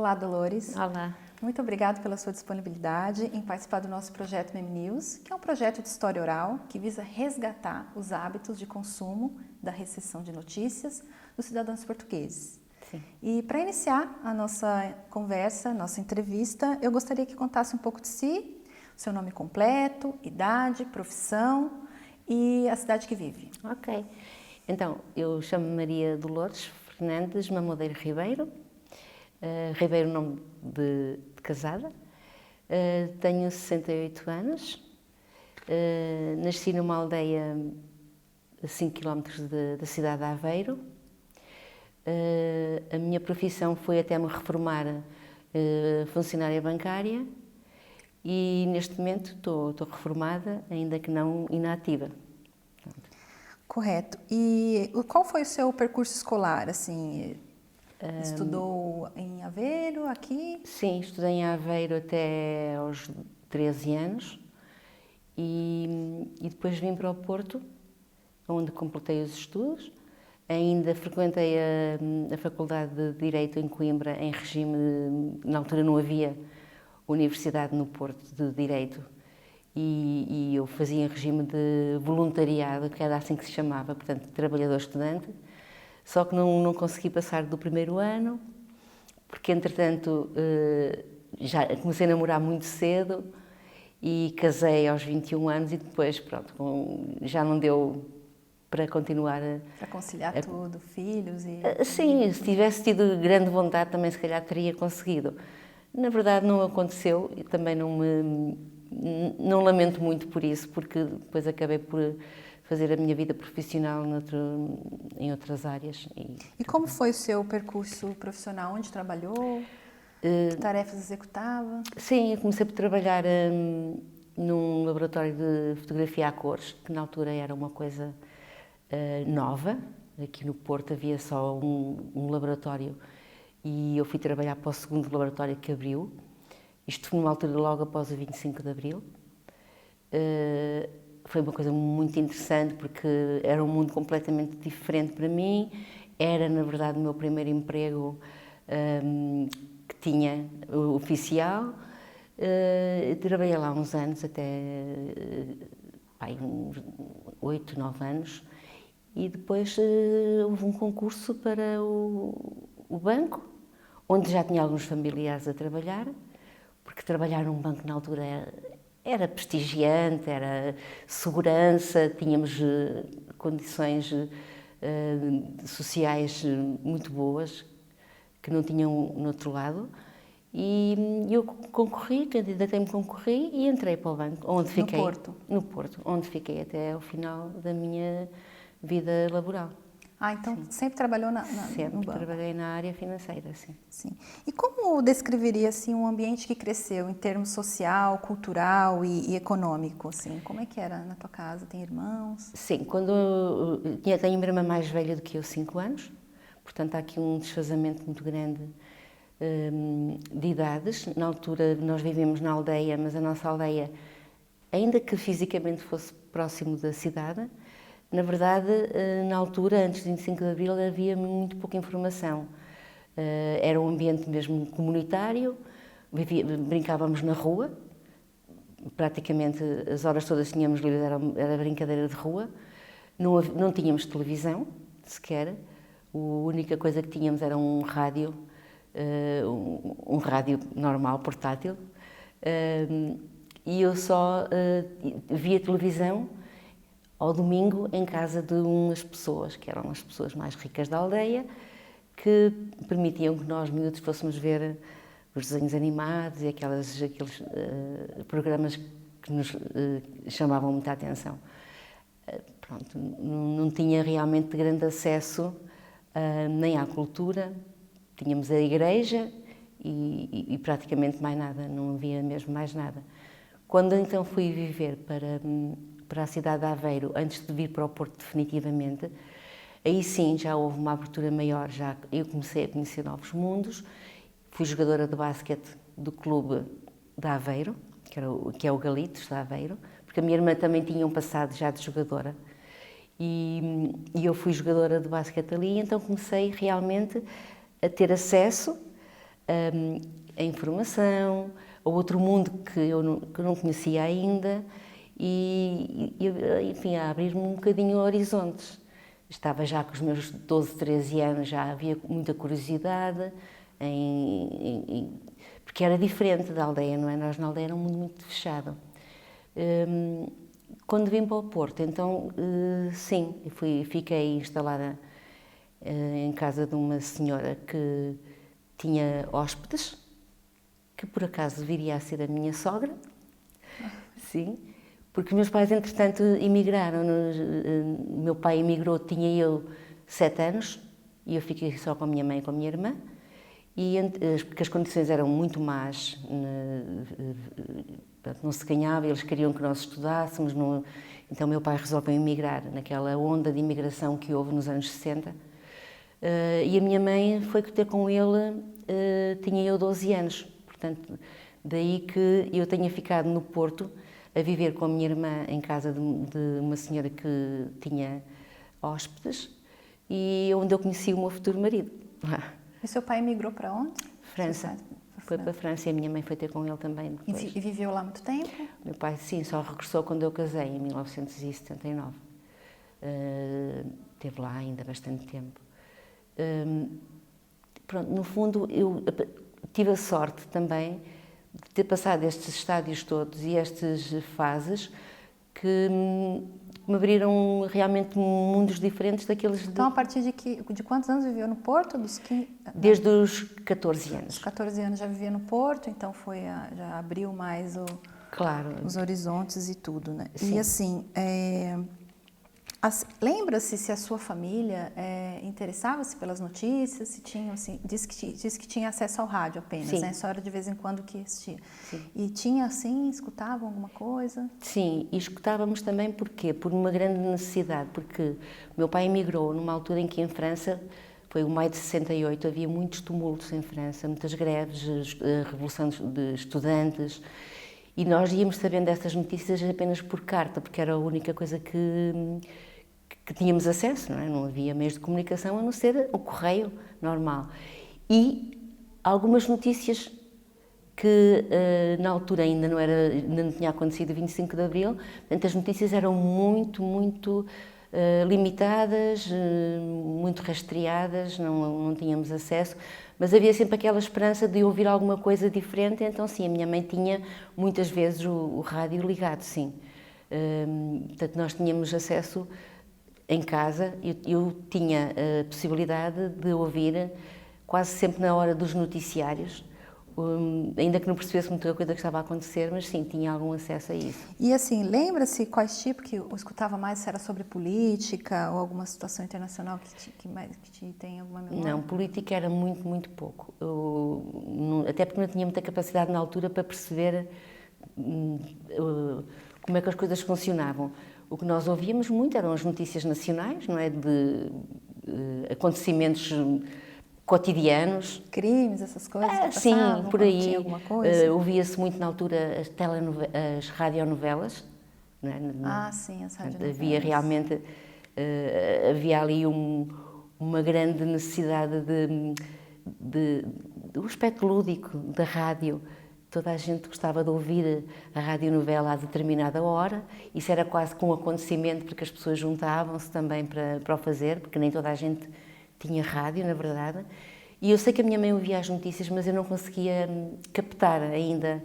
Olá, Dolores. Olá. Muito obrigada pela sua disponibilidade em participar do nosso projeto Meme News, que é um projeto de história oral que visa resgatar os hábitos de consumo da recepção de notícias dos cidadãos portugueses. Sim. E para iniciar a nossa conversa, nossa entrevista, eu gostaria que contasse um pouco de si, seu nome completo, idade, profissão e a cidade que vive. Ok. Então, eu chamo-me Maria Dolores Fernandes Mamodeiro Ribeiro. Ribeiro, nome de casada. Tenho 68 anos. Nasci numa aldeia a 5 km da cidade de Aveiro. A minha profissão foi até me reformar funcionária bancária e neste momento estou reformada, ainda que não inativa. Correto. E qual foi o seu percurso escolar? Assim, estudou em Aveiro, aqui? Sim, estudei em Aveiro até aos 13 anos e depois vim para o Porto, onde completei os estudos. Ainda frequentei a Faculdade de Direito em Coimbra, em regime, na altura não havia Universidade no Porto de Direito, e eu fazia em regime de voluntariado, que era assim que se chamava, portanto, trabalhador-estudante, só que não consegui passar do primeiro ano, porque entretanto já comecei a namorar muito cedo e casei aos 21 anos e depois, pronto, já não deu para continuar para conciliar tudo, filhos e... Sim, se tivesse tido grande vontade também se calhar teria conseguido. Na verdade não aconteceu e também não lamento muito por isso, porque depois acabei por fazer a minha vida profissional em outras áreas. E como foi o seu percurso profissional? Onde trabalhou? Que tarefas executava? Sim, eu comecei por trabalhar num laboratório de fotografia a cores, que na altura era uma coisa nova. Aqui no Porto havia só um laboratório e eu fui trabalhar para o segundo laboratório que abriu. Isto foi numa altura logo após o 25 de Abril. Foi uma coisa muito interessante porque era um mundo completamente diferente para mim. Era, na verdade, o meu primeiro emprego que tinha oficial. Trabalhei lá uns anos, até uns 8, 9 anos. E depois houve um concurso para o banco, onde já tinha alguns familiares a trabalhar, porque trabalhar num banco na altura era prestigiante, era segurança, tínhamos condições sociais muito boas, que não tinham no outro lado. E eu concorri, candidatei-me, concorri e entrei para o banco, onde fiquei... No Porto? No Porto, onde fiquei até ao final da minha vida laboral. Então sim. Sempre trabalhou no banco? Trabalhei na área financeira, sim. Sim. E como descreveria assim um ambiente que cresceu em termos social, cultural e econômico? Assim? Como é que era na tua casa? Tem irmãos? Sim, tenho uma irmã mais velha do que eu, 5 anos, portanto há aqui um desfazamento muito grande de idades. Na altura nós vivíamos na aldeia, mas a nossa aldeia, ainda que fisicamente fosse próximo da cidade, na verdade, na altura, antes de 25 de Abril, havia muito pouca informação. Era um ambiente mesmo comunitário, brincávamos na rua, praticamente as horas todas tínhamos livros, era brincadeira de rua, não tínhamos televisão sequer, a única coisa que tínhamos era um rádio normal, portátil, e eu só via televisão ao domingo em casa de umas pessoas, que eram as pessoas mais ricas da aldeia, que permitiam que nós, miúdos, fôssemos ver os desenhos animados e aqueles programas que nos chamavam muita atenção. Pronto, não tinha realmente grande acesso nem à cultura, tínhamos a igreja e praticamente mais nada, não havia mesmo mais nada. Quando então fui viver para a cidade de Aveiro, antes de vir para o Porto definitivamente, aí sim já houve uma abertura maior, já eu comecei a conhecer novos mundos. Fui jogadora de basquete do clube de Aveiro, que é o Galitos de Aveiro, porque a minha irmã também tinha um passado já de jogadora. E eu fui jogadora de basquete ali, então comecei realmente a ter acesso a informação, a outro mundo que eu não conhecia ainda e, enfim, a abrir-me um bocadinho horizontes. Estava já com os meus 12, 13 anos, já havia muita curiosidade, porque era diferente da aldeia, não é? Nós na aldeia era um mundo muito fechado. Quando vim para o Porto, então, sim, fiquei instalada em casa de uma senhora que tinha hóspedes, que por acaso viria a ser a minha sogra, sim, porque meus pais, entretanto, emigraram. Meu pai emigrou, tinha eu 7 anos, e eu fiquei só com a minha mãe e com a minha irmã, porque as condições eram muito más, não se ganhava, eles queriam que nós estudássemos, então meu pai resolveu emigrar, naquela onda de imigração que houve nos anos 60, e a minha mãe foi ter com ele, tinha eu 12 anos, portanto, daí que eu tenha ficado no Porto, a viver com a minha irmã em casa de uma senhora que tinha hóspedes, e onde eu conheci o meu futuro marido. E seu pai emigrou para onde? França. Foi para a França e a minha mãe foi ter com ele também depois. E viveu lá muito tempo? Meu pai, sim, só regressou quando eu casei, em 1979. Esteve lá ainda bastante tempo. Pronto, no fundo, eu tive a sorte também de ter passado estes estádios todos e estas fases que me abriram realmente mundos diferentes daqueles... Então, a partir de quantos anos viveu no Porto? Desde os 14 anos. Os 14 anos já vivia no Porto, então já abriu mais claro, os horizontes e tudo, né? Sim. E assim, lembra-se se a sua família interessava-se pelas notícias, se tinha, assim, diz que tinha acesso ao rádio apenas, Sim. né? Só era de vez em quando que assistia. Sim. E tinha, assim, escutavam alguma coisa? Sim, e escutávamos também porquê? Por uma grande necessidade, porque meu pai emigrou numa altura em que em França, foi o maio de 68, havia muitos tumultos em França, muitas greves, a revolução de estudantes, e nós íamos sabendo dessas notícias apenas por carta, porque era a única coisa que tínhamos acesso, não é? Não havia meios de comunicação a não ser o correio normal. E algumas notícias que na altura ainda não tinha acontecido o 25 de Abril, portanto as notícias eram muito limitadas, muito rastreadas, não tínhamos acesso, mas havia sempre aquela esperança de ouvir alguma coisa diferente, então sim, a minha mãe tinha muitas vezes o rádio ligado, sim. Portanto, nós tínhamos acesso em casa, eu tinha a possibilidade de ouvir quase sempre na hora dos noticiários, ainda que não percebesse muita coisa que estava a acontecer, mas sim, tinha algum acesso a isso. E assim, lembra-se quais tipos que eu escutava mais, se era sobre política ou alguma situação internacional que te tem alguma memória? Não, política era muito pouco. Até porque não tinha muita capacidade na altura para perceber como é que as coisas funcionavam. O que nós ouvíamos muito eram as notícias nacionais, não é? De acontecimentos cotidianos. Crimes, essas coisas que Sim, passavam, por quando aí. tinha alguma coisa? Ouvia-se muito na altura as radionovelas. Não é? Sim, as radionovelas. Havia realmente, havia ali uma grande necessidade do aspecto lúdico da rádio. Toda a gente gostava de ouvir a radionovela a determinada hora. Isso era quase que um acontecimento, porque as pessoas juntavam-se também para o fazer, porque nem toda a gente tinha rádio, na verdade. E eu sei que a minha mãe ouvia as notícias, mas eu não conseguia captar ainda.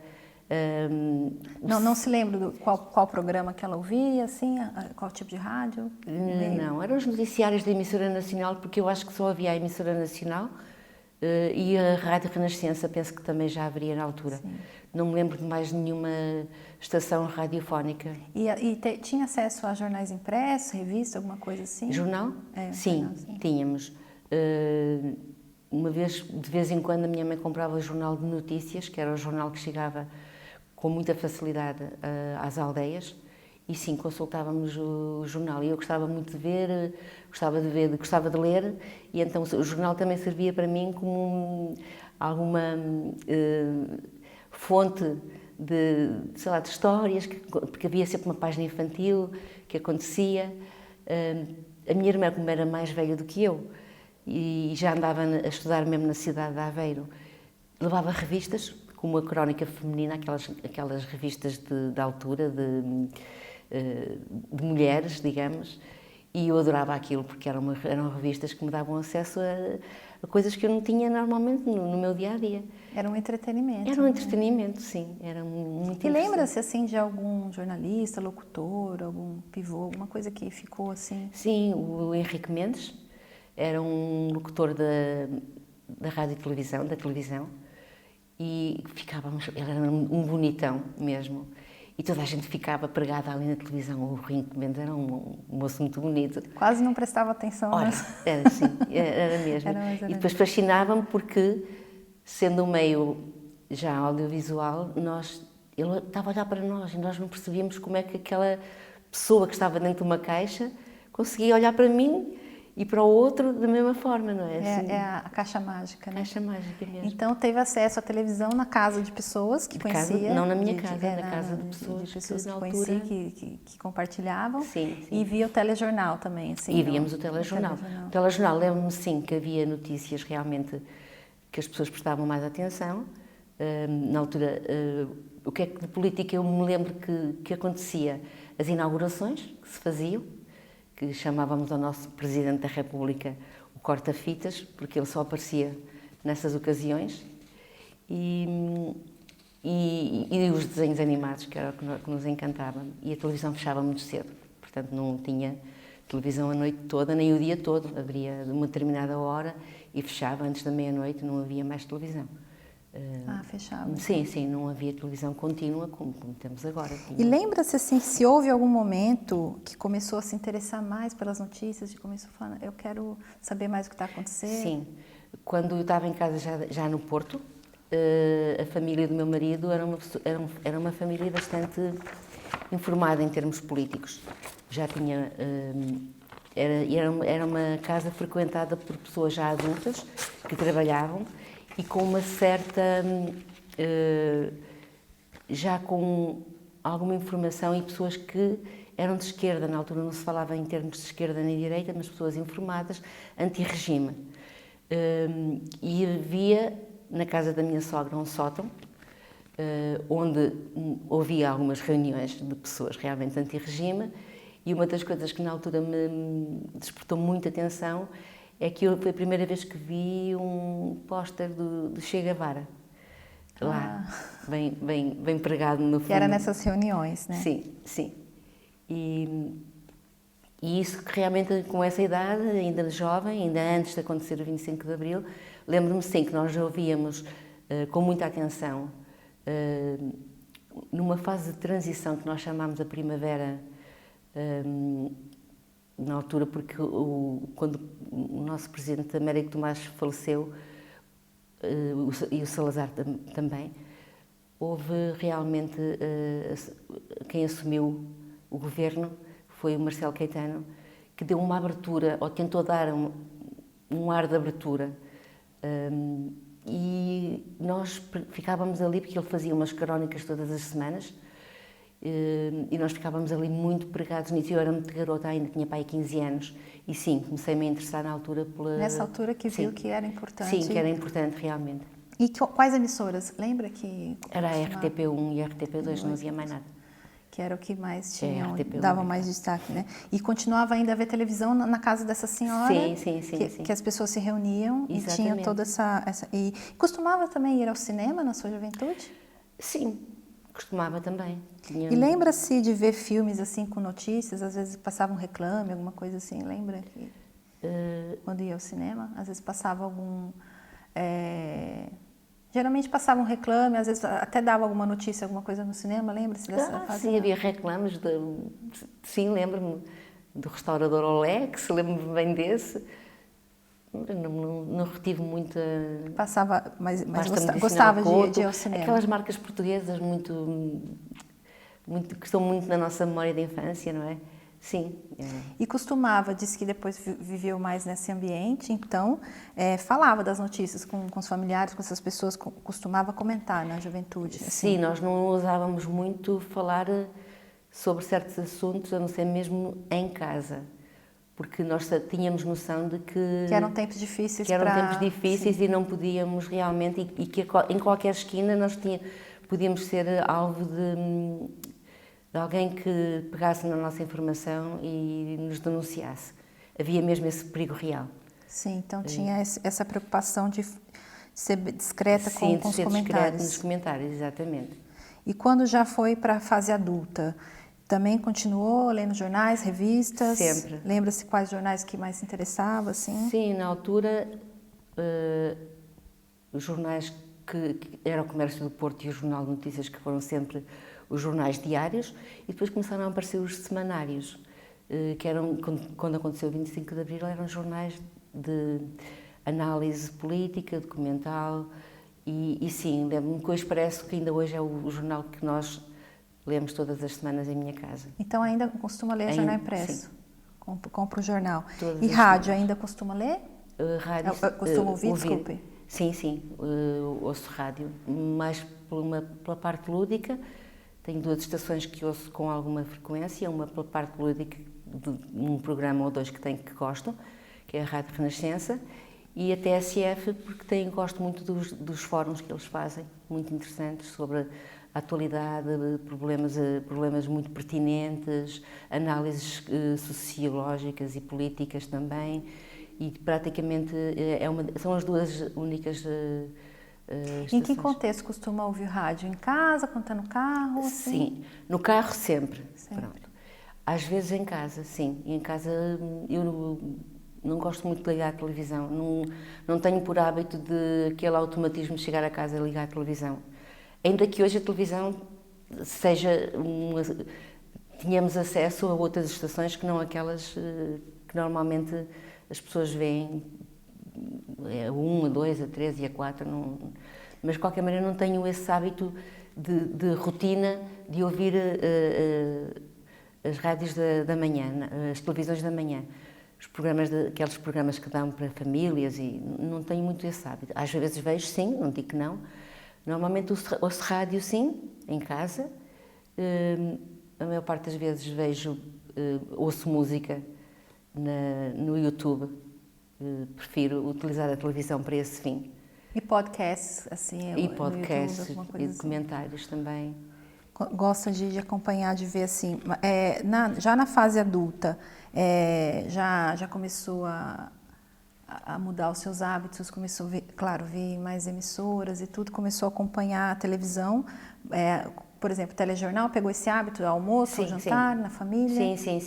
Não se lembra qual programa que ela ouvia, assim, qual tipo de rádio? Não, eram os noticiários da emissora nacional, porque eu acho que só havia a emissora nacional. E a Rádio Renascença, penso que também já haveria na altura. Sim. Não me lembro de mais nenhuma estação radiofónica. E tinha acesso a jornais impressos, revistas, alguma coisa assim? Jornal? Sim, jornal, sim, tínhamos. De vez em quando, a minha mãe comprava o jornal de notícias, que era o jornal que chegava com muita facilidade às aldeias. E sim, consultávamos o jornal. E eu gostava muito de ver, gostava de ler, e então o jornal também servia para mim como alguma fonte de histórias, porque havia sempre uma página infantil que acontecia. A minha irmã, como era mais velha do que eu, e já andava a estudar mesmo na cidade de Aveiro, levava revistas, como a Crónica Feminina, aquelas revistas de altura, de mulheres, digamos, e eu adorava aquilo, porque eram revistas que me davam acesso a coisas que eu não tinha normalmente no meu dia-a-dia. Era um entretenimento. Era um entretenimento, sim, era muito E lembra-se, assim, de algum jornalista, locutor, algum pivô, alguma coisa que ficou assim? Sim, o Henrique Mendes era um locutor da rádio e televisão, da televisão, e ele era um bonitão mesmo. E toda a gente ficava pregada ali na televisão. O Henrique Mendes era um moço muito bonito. Quase não prestava atenção. Ora, era assim, era mesmo. E depois fascinava-me porque, sendo um meio já audiovisual, ele estava a olhar para nós e nós não percebíamos como é que aquela pessoa que estava dentro de uma caixa conseguia olhar para mim e para o outro da mesma forma, não é? Assim, É a caixa mágica, né? Caixa mágica mesmo. Então teve acesso à televisão na casa de pessoas que conhecia. Não na minha casa, na casa de pessoas que na altura conhecia, que compartilhavam. Sim. E via o telejornal também, assim. E víamos o telejornal. O telejornal, lembro-me sim que havia notícias realmente que as pessoas prestavam mais atenção. Na altura, o que é que de política eu me lembro que acontecia? As inaugurações que se faziam, que chamávamos ao nosso Presidente da República o corta-fitas, porque ele só aparecia nessas ocasiões, e os desenhos animados, que era o que nos encantava. E a televisão fechava muito cedo, portanto não tinha televisão a noite toda, nem o dia todo, abria de uma determinada hora e fechava antes da meia-noite, não havia mais televisão. Fechava. Sim, não havia televisão contínua como temos agora. E lembra-se assim, se houve algum momento que começou a se interessar mais pelas notícias, de começou a falar, eu quero saber mais o que está acontecendo? Sim, quando eu estava em casa já no Porto, a família do meu marido era uma família bastante informada em termos políticos. Já tinha... Era uma casa frequentada por pessoas já adultas que trabalhavam e com uma certa, já com alguma informação e pessoas que eram de esquerda, na altura não se falava em termos de esquerda nem direita, mas pessoas informadas, anti-regime. E havia na casa da minha sogra um sótão, onde havia algumas reuniões de pessoas realmente anti-regime, e uma das coisas que na altura me despertou muita atenção é que foi a primeira vez que vi um póster do Che Guevara, lá, bem pregado no fundo. Que era nessas reuniões, né? Sim. E isso que realmente, com essa idade, ainda jovem, ainda antes de acontecer o 25 de Abril, lembro-me sim que nós ouvíamos com muita atenção, numa fase de transição que nós chamámos a primavera, na altura, porque quando o nosso presidente Américo Tomás faleceu, e o Salazar também, houve realmente quem assumiu o governo foi o Marcelo Caetano, que deu uma abertura, ou tentou dar um ar de abertura, e nós ficávamos ali, porque ele fazia umas crónicas todas as semanas, e nós ficávamos ali muito pregados nisso. Eu era muito garota, ainda tinha pai 15 anos, e sim, comecei-me a interessar na altura pela... Nessa altura que viu que era importante. Sim, que era importante realmente. E quais emissoras? Lembra que... Era a RTP1 e a RTP2, não havia mais nada. Que era o que mais tinham, dava mais destaque, né? E continuava ainda a ver televisão na casa dessa senhora? Sim. Que as pessoas se reuniam. Exatamente. E tinham toda essa... E costumava também ir ao cinema na sua juventude? Sim, costumava também. E lembra-se de ver filmes assim com notícias? Às vezes passava um reclame, alguma coisa assim, lembra? Quando ia ao cinema, às vezes passava algum... Geralmente passava um reclame, às vezes até dava alguma notícia, alguma coisa no cinema, lembra-se dessa fase? Sim, havia reclames, sim, lembro-me do restaurador Olex, lembro-me bem desse. Não retive muita... Passava, mas gostava de ir ao cinema. Aquelas marcas portuguesas que estão muito na nossa memória de infância, não é? Sim. E costumava, disse que depois viveu mais nesse ambiente, então falava das notícias com os familiares, com essas pessoas, costumava comentar na juventude. Assim. Sim, nós não usávamos muito falar sobre certos assuntos, a não ser mesmo em casa, porque nós tínhamos noção de que eram tempos difíceis. E não podíamos realmente, e que em qualquer esquina nós podíamos ser alvo de alguém que pegasse na nossa informação e nos denunciasse. Havia mesmo esse perigo real. Sim, então tinha essa preocupação de ser discreta com os ser comentários. Discreta nos comentários, exatamente. E quando já foi para a fase adulta, também continuou lendo jornais, revistas? Sempre. Lembra-se quais jornais que mais se interessava, assim? Sim, na altura, os jornais que era o Comércio do Porto e o Jornal de Notícias, que foram sempre os jornais diários, e depois começaram a aparecer os semanários, que eram, quando aconteceu o 25 de Abril, eram jornais de análise política, documental, e sim, lembro-me que hoje parece que ainda hoje é o jornal que nós lemos todas as semanas em minha casa. Então ainda costuma ler jornal impresso? Sim. Compra o jornal. Todas e rádio ainda costuma ler? Rádio, costuma ouvir, desculpe? Sim, ouço rádio, mais pela parte lúdica. Tenho 2 estações que ouço com alguma frequência, uma pela parte lúdica de um programa ou 2 que gosto, que é a Rádio Renascença, e a TSF, porque gosto muito dos fóruns que eles fazem, muito interessantes, sobre a atualidade, problemas muito pertinentes, análises sociológicas e políticas também, e praticamente são as 2 únicas estações. Em que contexto costuma ouvir rádio? Em casa, quando está no carro? Assim? Sim, no carro sempre. Pronto. Às vezes em casa, sim. E em casa eu não gosto muito de ligar a televisão, não tenho por hábito de aquele automatismo de chegar a casa e ligar a televisão. Ainda que hoje a televisão tínhamos acesso a outras estações que não aquelas que normalmente as pessoas veem, a 1, a 2, a 3 e a 4, mas de qualquer maneira não tenho esse hábito de rotina de ouvir as rádios da manhã, as televisões da manhã. Aqueles programas que dão para famílias, e não tenho muito esse hábito. Às vezes vejo, sim, não digo que não. Normalmente ouço rádio, sim, em casa. A maior parte das vezes ouço música no YouTube. Prefiro utilizar a televisão para esse fim. E podcasts, assim? E podcasts, YouTube, e documentários também. Gosta de acompanhar, de ver assim, já na fase adulta, já começou a mudar os seus hábitos, começou a ver, claro, ver mais emissoras e tudo, começou a acompanhar a televisão, por exemplo, telejornal, pegou esse hábito, almoço, jantar, na família? Sim.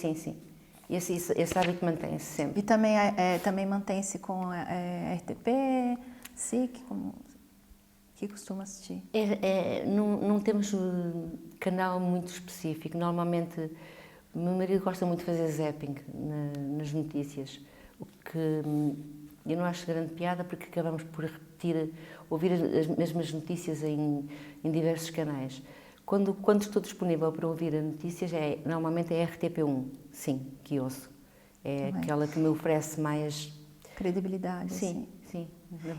Esse hábito mantém-se sempre. E também mantém-se com a RTP, SIC, que costuma assistir? Não temos um canal muito específico. Normalmente, o meu marido gosta muito de fazer zapping nas notícias, o que eu não acho grande piada, porque acabamos por ouvir as mesmas notícias em diversos canais. Quando estou disponível para ouvir as notícias, normalmente é a RTP1, sim, que ouço. É também aquela que me oferece mais credibilidade. Sim.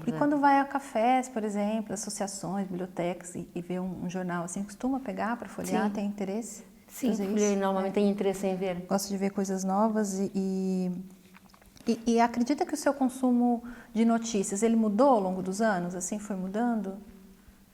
E quando vai a cafés, por exemplo, associações, bibliotecas, e vê um jornal assim, costuma pegar para folhear? Sim. Tem interesse? Sim, normalmente tenho interesse em ver. Gosto de ver coisas novas e acredita que o seu consumo de notícias, ele mudou ao longo dos anos? Assim, foi mudando?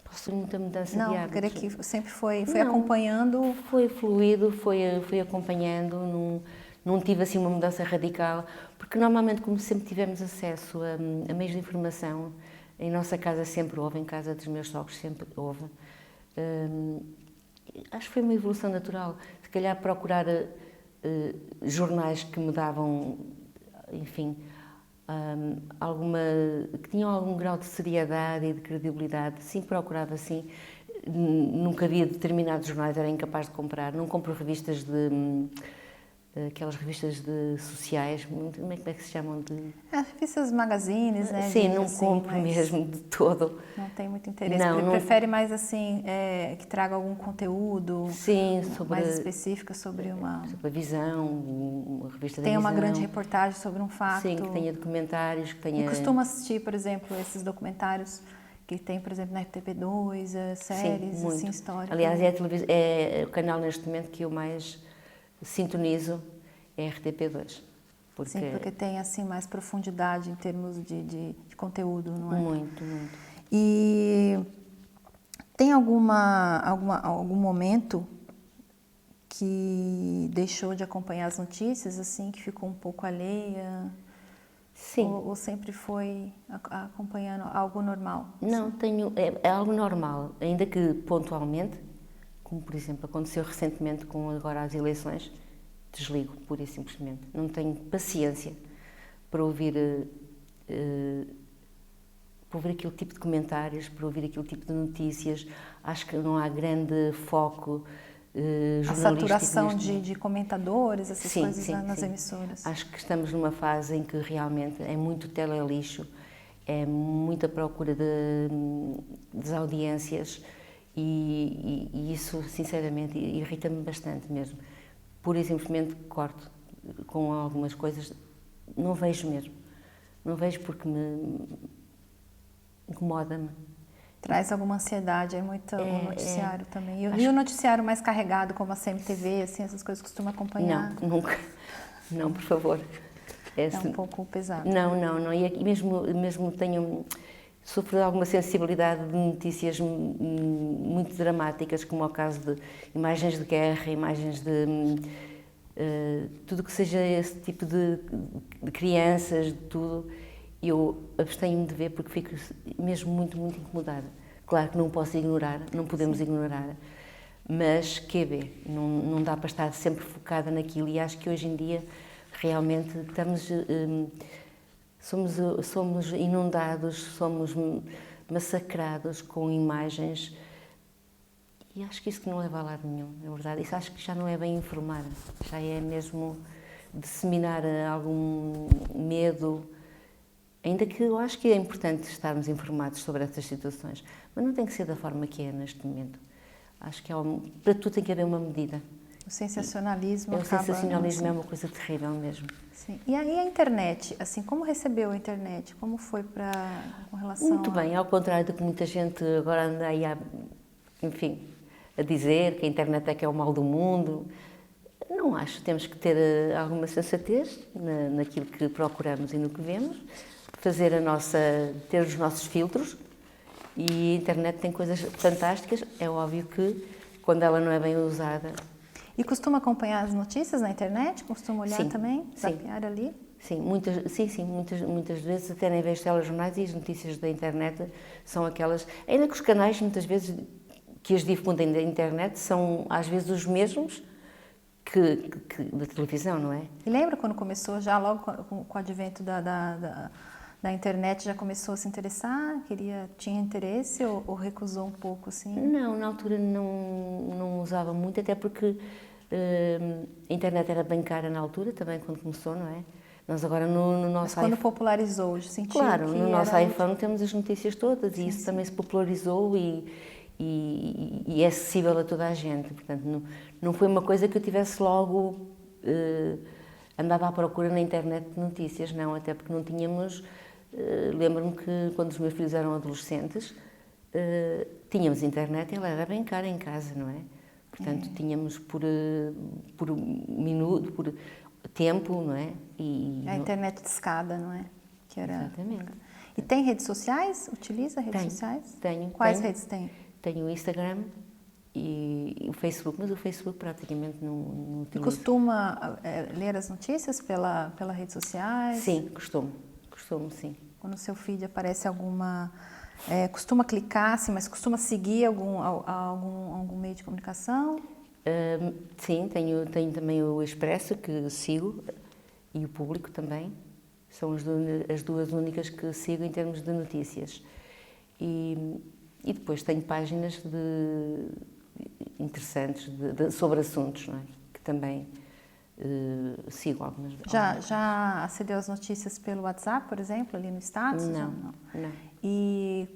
Posso muita mudança de hábitos. Não, queria que sempre foi acompanhando? Foi fluido, fui acompanhando, não tive assim uma mudança radical, porque normalmente, como sempre tivemos acesso a meios de informação, em nossa casa sempre houve, em casa dos meus sogros sempre houve, acho que foi uma evolução natural. Se calhar procurar jornais que me davam, enfim, que tinham algum grau de seriedade e de credibilidade, sim, procurava assim. Nunca havia determinados jornais, era incapaz de comprar. Não compro revistas aquelas revistas sociais, como é que se chamam? Revistas magazines, né? Sim, não compro mesmo de todo. Não tem muito interesse. Prefere mais assim, que traga algum conteúdo mais específico sobre uma visão, uma revista da visão. Tem uma grande reportagem sobre um fato. Sim, que tenha documentários, que tenha... E costuma assistir, por exemplo, esses documentários que tem, por exemplo, na RTP2, séries, assim, históricas. Aliás, é o canal neste momento que eu mais sintonizo, é a RTP2, porque tem assim mais profundidade em termos de conteúdo, não é? Muito, muito. E tem algum momento que deixou de acompanhar as notícias, assim, que ficou um pouco alheia? Sim. Ou sempre foi acompanhando algo normal? Não, é algo normal, ainda que pontualmente, como por exemplo aconteceu recentemente com agora as eleições, desligo, pura e simplesmente. Não tenho paciência para ouvir aquele tipo de comentários, para ouvir aquele tipo de notícias. Acho que não há grande foco jornalístico. A saturação de comentadores, essas coisas nas emissoras. Acho que estamos numa fase em que realmente é muito telelixo, é muita procura das audiências e isso, sinceramente, irrita-me bastante mesmo. Pura e simplesmente corto com algumas coisas, não vejo mesmo. Não vejo porque me incomoda-me. Traz alguma ansiedade, é muito o noticiário também. E o noticiário mais carregado, como a CMTV, assim, essas coisas costuma acompanhar? Não, nunca. Não, por favor. É um pouco pesado. Não. E mesmo sofro de alguma sensibilidade de notícias muito dramáticas, como é o caso de imagens de guerra, imagens de tudo que seja esse tipo de crianças, de tudo. Eu abstenho-me de ver porque fico mesmo muito, muito incomodada. Claro que não posso ignorar, não podemos ignorar, mas QB, não dá para estar sempre focada naquilo e acho que hoje em dia realmente somos inundados, somos massacrados com imagens e acho que isso que não leva a lado nenhum, é verdade. Isso acho que já não é bem informar, já é mesmo disseminar algum medo. Ainda que eu acho que é importante estarmos informados sobre essas situações, mas não tem que ser da forma que é neste momento. Acho que para tudo tem que haver uma medida. O sensacionalismo O sensacionalismo é uma coisa terrível mesmo. Sim. E aí a internet, assim, como recebeu a internet? Como foi com relação Muito bem, ao contrário do que muita gente agora anda aí a dizer que a internet é que é o mal do mundo. Não acho, temos que ter alguma sensatez naquilo que procuramos e no que vemos. Ter os nossos filtros e a internet tem coisas fantásticas, é óbvio que quando ela não é bem usada. E costuma acompanhar as notícias na internet? Costuma olhar também? Zapear ali? Sim, muitas vezes até nem vejo telejornais e as notícias da internet são aquelas, ainda que os canais muitas vezes que as difundem da internet são às vezes os mesmos que da televisão, não é? E lembra quando começou já logo com o advento da internet, já começou a se interessar? Tinha interesse ou recusou um pouco, assim? Não, na altura não usava muito, até porque a internet era bem cara na altura, também quando começou, não é? Nós agora no nosso Mas quando popularizou, sentiu claro, que no nosso iPhone temos as notícias todas e isso também se popularizou e é acessível a toda a gente. Portanto, não foi uma coisa que eu tivesse logo andado à procura na internet de notícias, não, até porque não tínhamos. Lembro-me que quando os meus filhos eram adolescentes, tínhamos internet e ela era bem cara em casa, não é? Portanto, tínhamos por minuto, por tempo, não é? A internet de escada, não é? Exatamente. E tem redes sociais? Utiliza redes sociais? Tenho. Quais redes tem? Tenho o Instagram e o Facebook, mas o Facebook praticamente não utilizo. E costuma ler as notícias pela redes sociais? Sim, costumo, sim. Quando o seu feed aparece alguma... costuma clicar, sim, mas costuma seguir algum meio de comunicação? Sim, tenho também o Expresso, que sigo, e o Público também. São as duas únicas que sigo em termos de notícias. E depois tenho páginas interessantes sobre assuntos, não é? Que também sigo algumas. Já acedeu às notícias pelo WhatsApp, por exemplo, ali no status? Não. E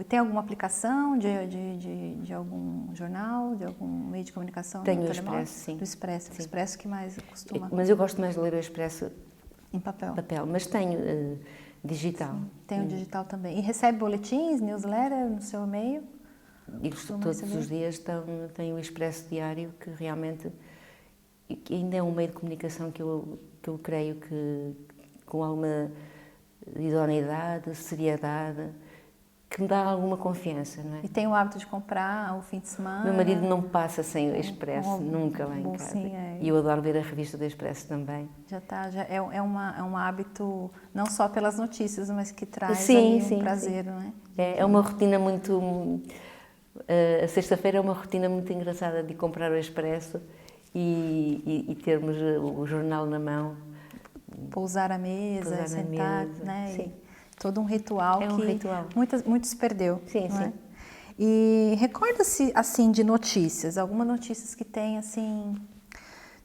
tem alguma aplicação de algum jornal, de algum meio de comunicação? Tenho o Expresso, sim. Do Expresso. O Expresso que mais costuma... Mas eu gosto mais de ler o Expresso em papel. Mas tenho digital. Sim, tem o digital também. E recebe boletins, newsletter no seu e-mail? E todos os dias tem o Expresso Diário, que realmente que ainda é um meio de comunicação que eu creio que com alguma idoneidade, seriedade, que me dá alguma confiança, não é? E tem o hábito de comprar ao fim de semana? Meu marido não passa sem o Expresso, nunca lá em casa. Bolsinha. E eu adoro ver a revista do Expresso também. Já é um hábito, não só pelas notícias, mas que traz Sim, ali sim, prazer, não é? É uma rotina muito... A sexta-feira é uma rotina muito engraçada de comprar o Expresso e termos o jornal na mão. Pousar à mesa, e sentar, né? Sim. Todo um ritual É um que ritual. Muitos se perdeu. Sim, não é? sim. E recorda-se, assim, de notícias, algumas notícias que têm, assim,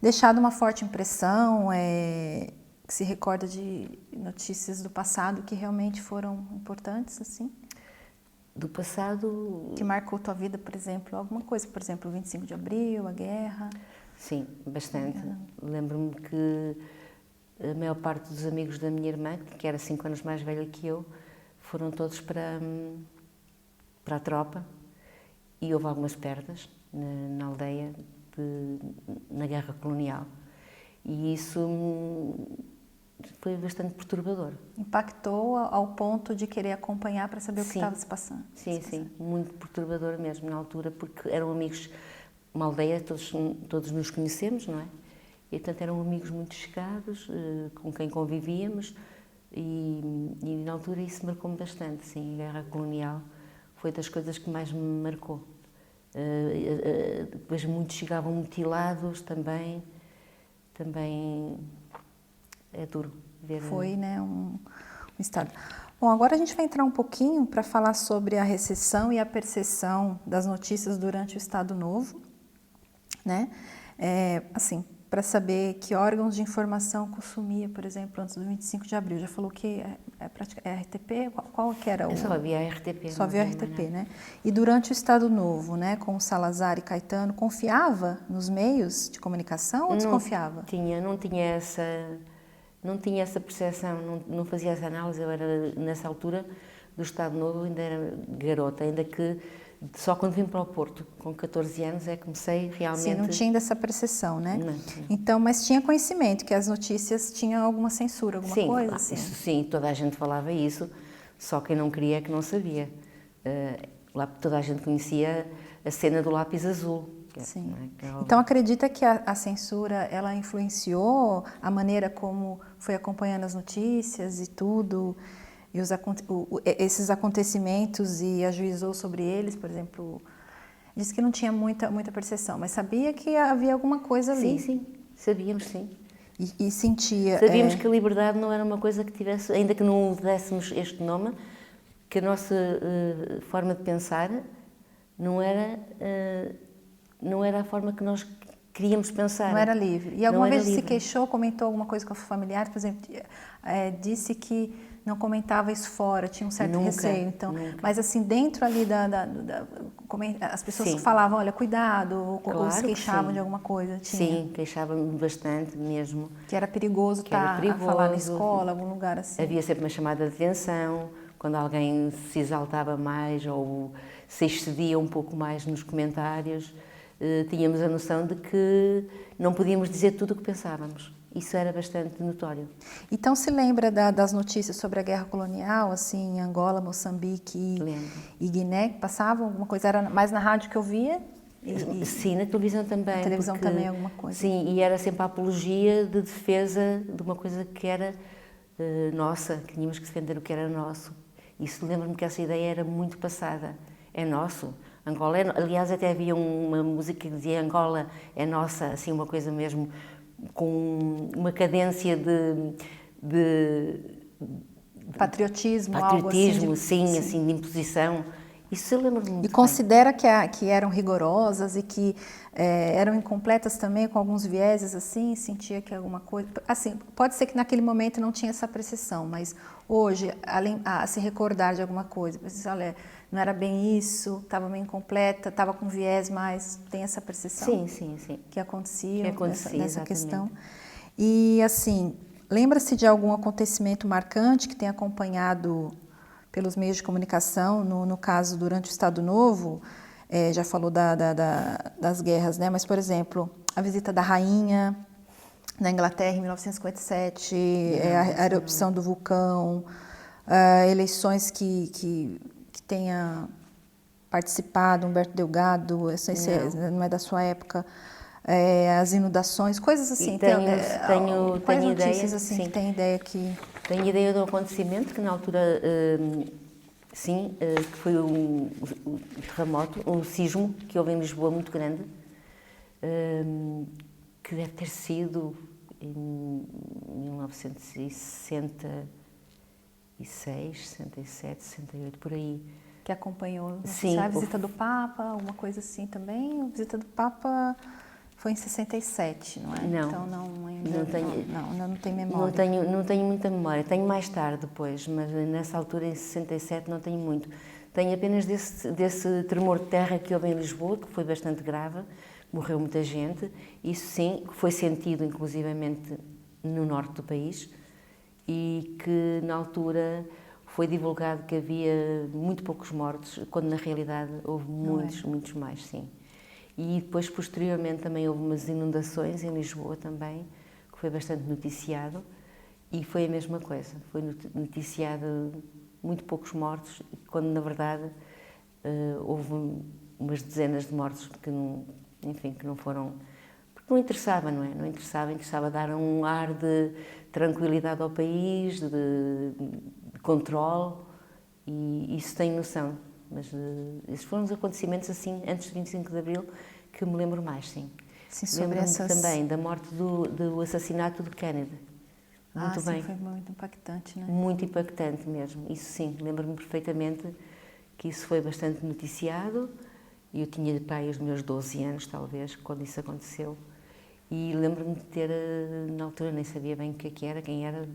deixado uma forte impressão, que se recorda de notícias do passado que realmente foram importantes, assim? Do passado... Que marcou tua vida, por exemplo, alguma coisa, por exemplo, o 25 de abril, a guerra? Sim, bastante. Lembro-me que a maior parte dos amigos da minha irmã, que era 5 anos mais velha que eu, foram todos para a tropa e houve algumas perdas na aldeia na guerra colonial. E isso foi bastante perturbador. Impactou ao ponto de querer acompanhar para saber o que estava se passando? Sim, sim, muito perturbador mesmo na altura, porque eram amigos, uma aldeia, todos nos conhecemos, não é? E, portanto, eram amigos muito chegados, com quem convivíamos, e na altura isso marcou-me bastante, sim, a guerra colonial foi das coisas que mais me marcou. Depois muitos chegavam mutilados também é duro ver. Foi, né, um estado. Bom, agora a gente vai entrar um pouquinho para falar sobre a recepção e a percepção das notícias durante o Estado Novo, né? Assim, para saber que órgãos de informação consumia, por exemplo, antes do 25 de abril. Já falou que é RTP? Qual que era o... Só havia a RTP. Só havia a RTP, né? E durante o Estado Novo, né, com o Salazar e Caetano, confiava nos meios de comunicação ou desconfiava? Não tinha essa percepção, não fazia essa análise. Eu era, nessa altura do Estado Novo, ainda era garota, ainda que só quando vim para o Porto, com 14 anos, é que comecei realmente... Sim, não tinha dessa percepção, né? Não. Então, mas tinha conhecimento que as notícias tinham alguma censura, alguma coisa? Assim? Isso sim, toda a gente falava isso, só quem não queria é que não sabia. Lá toda a gente conhecia a cena do lápis azul. Sim. Então, acredita que a censura, ela influenciou a maneira como foi acompanhando as notícias e tudo, e esses acontecimentos, e ajuizou sobre eles, por exemplo? Disse que não tinha muita percepção, mas sabia que havia alguma coisa ali. Sim, sabíamos, sim. E sentia... Sabíamos que a liberdade não era uma coisa que tivesse, ainda que não dessemos este nome, que a nossa forma de pensar não era a forma que nós queríamos pensar. Não era livre. E alguma vez se queixou, comentou alguma coisa com a familiar, por exemplo, disse que não comentava isso fora, tinha um certo receio. Então, mas assim, dentro ali as pessoas falavam, olha, cuidado, ou se queixavam de alguma coisa. Sim, queixavam-me bastante mesmo. Que era perigoso a falar na escola, algum lugar assim. Havia sempre uma chamada de atenção, quando alguém se exaltava mais ou se excedia um pouco mais nos comentários, tínhamos a noção de que não podíamos dizer tudo o que pensávamos. Isso era bastante notório. Então, se lembra das notícias sobre a guerra colonial, assim, em Angola, Moçambique e Guiné, que passavam alguma coisa? Era mais na rádio que eu via? Sim, na televisão também. Na televisão também alguma coisa? Sim, e era sempre a apologia de defesa de uma coisa que era nossa, que tínhamos que defender o que era nosso. Isso, lembro-me que essa ideia era muito passada. É nosso. Angola é... Aliás, até havia uma música que dizia Angola é nossa, assim, uma coisa mesmo com uma cadência de patriotismo, algo assim assim, de imposição. Isso eu lembro-me muito. E considera que eram rigorosas e que eram incompletas também, com alguns vieses, assim, sentia que alguma coisa... Assim, pode ser que naquele momento não tinha essa percepção, mas hoje, além a se recordar de alguma coisa, você olha, não era bem isso, estava meio incompleta, estava com viés, mas tem essa percepção? Sim. Que acontecia nessa questão. Exatamente. E, assim, lembra-se de algum acontecimento marcante que tenha acompanhado pelos meios de comunicação, no caso, durante o Estado Novo? Já falou das guerras, né? Mas, por exemplo, a visita da rainha na Inglaterra em 1957, a erupção do vulcão, eleições que tenha participado, Humberto Delgado, não é da sua época, as inundações, coisas assim. Tenho notícias ideia, assim sim. que tem ideia que... Tenho ideia do acontecimento que na altura, sim, que foi um terremoto, um sismo que houve em Lisboa muito grande, que deve ter sido em 1966, 67, 68, por aí. Que acompanhou, Sim, a visita do Papa, alguma coisa assim também. A visita do Papa foi em 67, não é? Não. Então não tenho memória. Não tenho muita memória. Tenho mais tarde depois, mas nessa altura, em 67, não tenho muito. Tenho apenas desse tremor de terra que houve em Lisboa, que foi bastante grave, morreu muita gente. Isso sim, foi sentido inclusivamente no norte do país e que na altura foi divulgado que havia muito poucos mortos, quando na realidade houve muitos mais, sim. E depois, posteriormente, também houve umas inundações em Lisboa também, que foi bastante noticiado, e foi a mesma coisa. Foi noticiado muito poucos mortos, quando na verdade houve umas dezenas de mortos que não, enfim, que não foram... Porque não interessava, não é? Não interessava dar um ar de tranquilidade ao país, de controle, e isso tenho noção. Mas esses foram os acontecimentos, assim, antes de 25 de Abril, que eu me lembro mais, sim. Sim, sobre Lembro-me também da morte do assassinato de Kennedy. Muito bem. Sim, foi muito impactante, né? Muito impactante mesmo, isso sim. Lembro-me perfeitamente que isso foi bastante noticiado. Eu tinha, pai, os meus 12 anos, talvez, quando isso aconteceu. E lembro-me de ter, na altura, nem sabia bem o que era, quem era.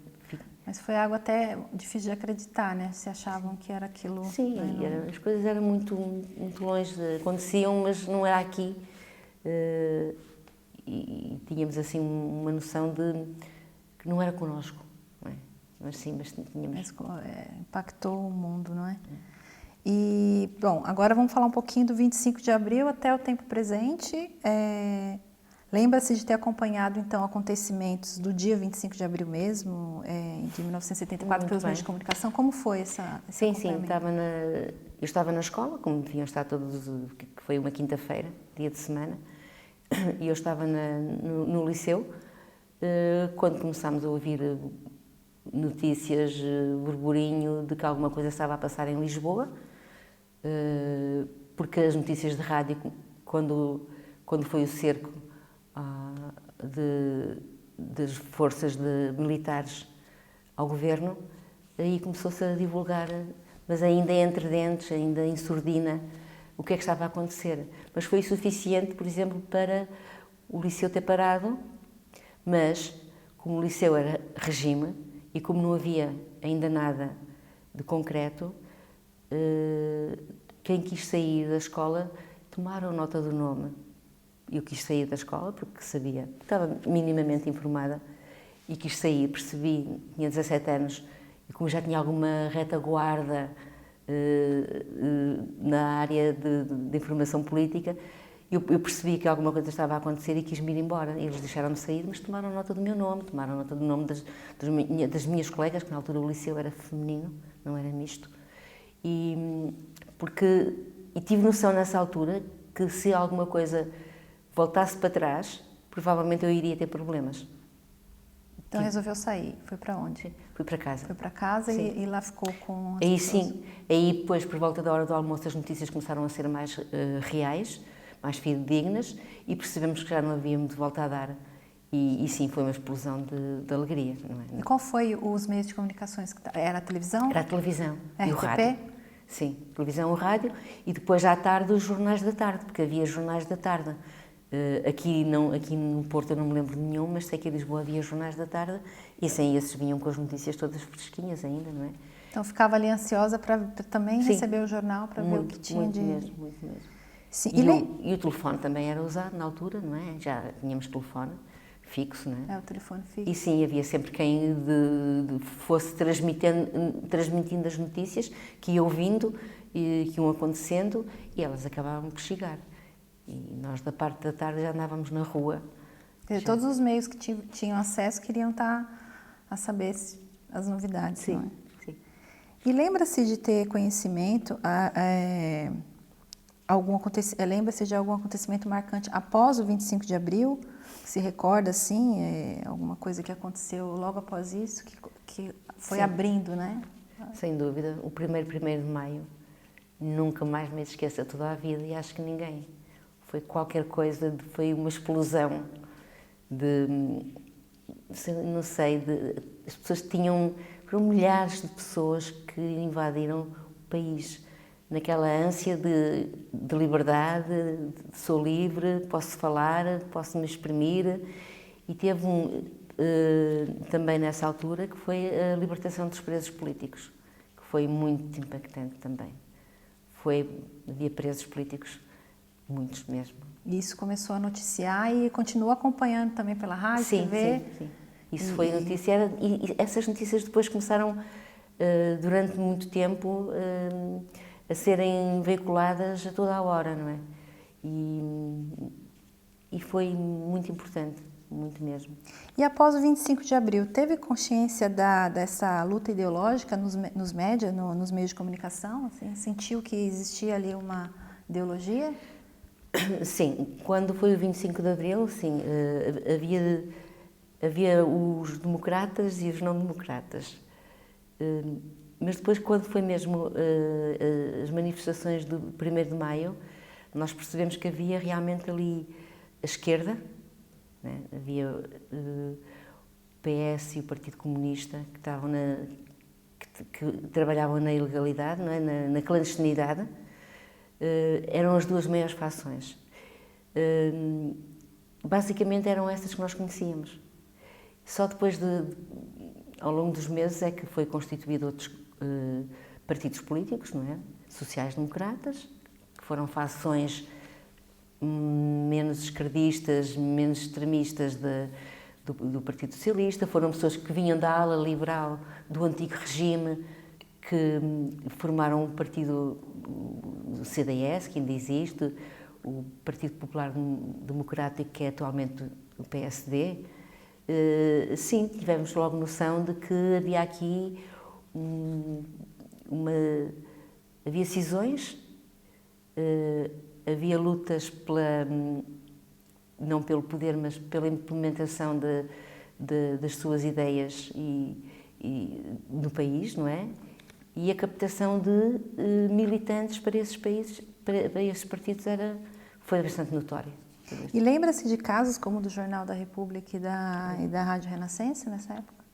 Mas foi algo até difícil de acreditar, né? Se achavam que era aquilo... Sim, né? as coisas eram muito longe, aconteciam, mas não era aqui. E tínhamos, assim, uma noção de que não era connosco, não é? Mas sim, mas tínhamos... impactou o mundo, não é? E, bom, agora vamos falar um pouquinho do 25 de abril até o tempo presente. Lembra-se de ter acompanhado, então, acontecimentos do dia 25 de abril mesmo, de 1974, pelos meios de comunicação. Como foi esse acompanhamento? Eu estava na escola, como deviam estar todos, que foi uma quinta-feira, dia de semana, e eu estava no liceu, quando começámos a ouvir notícias, burburinho de que alguma coisa estava a passar em Lisboa, porque as notícias de rádio, quando foi o cerco das forças militares ao governo, aí começou-se a divulgar, mas ainda entre dentes, ainda em surdina, o que é que estava a acontecer. Mas foi suficiente, por exemplo, para o liceu ter parado, mas como o liceu era regime e como não havia ainda nada de concreto, quem quis sair da escola tomaram nota do nome. Eu quis sair da escola porque sabia, estava minimamente informada e quis sair, percebi, tinha 17 anos e como já tinha alguma retaguarda na área de informação política, eu percebi que alguma coisa estava a acontecer e quis-me ir embora. Eles deixaram-me sair, mas tomaram nota do meu nome, tomaram nota do nome das minhas colegas, que na altura o liceu era feminino, não era misto. E tive noção nessa altura que se alguma coisa voltasse para trás, provavelmente eu iria ter problemas. Então resolveu sair. Foi para onde? Fui para casa. Foi para casa e lá ficou com as aí pessoas. Sim. Aí depois, por volta da hora do almoço, as notícias começaram a ser mais reais, mais fidedignas, e percebemos que já não havíamos de volta a dar. E sim, foi uma explosão de alegria. Não é? E qual foi os meios de comunicações? Era a televisão? Era a televisão e o RTP? rádio. Sim, televisão, o rádio, e depois à tarde os jornais da tarde, porque havia jornais da tarde. Aqui no Porto eu não me lembro de nenhum, mas sei que em Lisboa havia jornais da tarde e sem esses vinham com as notícias todas fresquinhas ainda, não é? Então ficava ali ansiosa para também Sim, receber o jornal, para ver o que tinha muito mesmo. Sim. E o telefone também era usado na altura, não é? Já tínhamos telefone fixo, não é? É o telefone fixo. E sim, havia sempre quem fosse transmitindo as notícias, que ia ouvindo, que iam acontecendo, e elas acabavam por chegar. E nós, da parte da tarde, já andávamos na rua. Todos os meios que tinham acesso queriam estar a saber as novidades, Sim, não é? sim. E lembra-se de ter conhecimento, lembra-se de algum acontecimento marcante após o 25 de abril? Se recorda, assim, alguma coisa que aconteceu logo após isso, que foi Sim. abrindo, né? Sem dúvida, o 1º de maio, nunca mais me esqueça toda a vida, e acho que ninguém. Foi qualquer coisa, foi uma explosão de, não sei, as pessoas foram milhares de pessoas que invadiram o país, naquela ânsia de liberdade, de sou livre, posso falar, posso me exprimir, e teve também nessa altura que foi a libertação dos presos políticos, que foi muito impactante também. Havia presos políticos, muitos mesmo. E isso começou a noticiar e continua acompanhando também pela rádio, sim, TV? Sim. Isso foi noticiado e essas notícias depois começaram, durante muito tempo, a serem veiculadas a toda a hora, não é? E foi muito importante, muito mesmo. E após o 25 de abril, teve consciência dessa luta ideológica nos médias, nos meios de comunicação? Assim, sentiu que existia ali uma ideologia? Sim, quando foi o 25 de abril, sim, havia os democratas e os não-democratas. Mas depois, quando foi mesmo as manifestações do 1º de maio, nós percebemos que havia realmente ali a esquerda, né? Havia o PS e o Partido Comunista que estavam que trabalhavam na ilegalidade, não é? na clandestinidade. Eram as duas maiores fações. Basicamente eram essas que nós conhecíamos. Só depois ao longo dos meses é que foi constituído outros partidos políticos, não é? Sociais-democratas, que foram fações menos esquerdistas, menos extremistas do Partido Socialista, foram pessoas que vinham da ala liberal do antigo regime, que formaram o partido, o CDS, que ainda existe, o Partido Popular Democrático, que é atualmente o PSD. Sim, tivemos logo noção de que havia aqui havia cisões, havia lutas não pelo poder, mas pela implementação das suas ideias no país, não é? E a captação de militantes para esses países, para esses partidos, foi bastante notória. E lembra-se de casos como o do Jornal da República e da Rádio Renascença nessa época?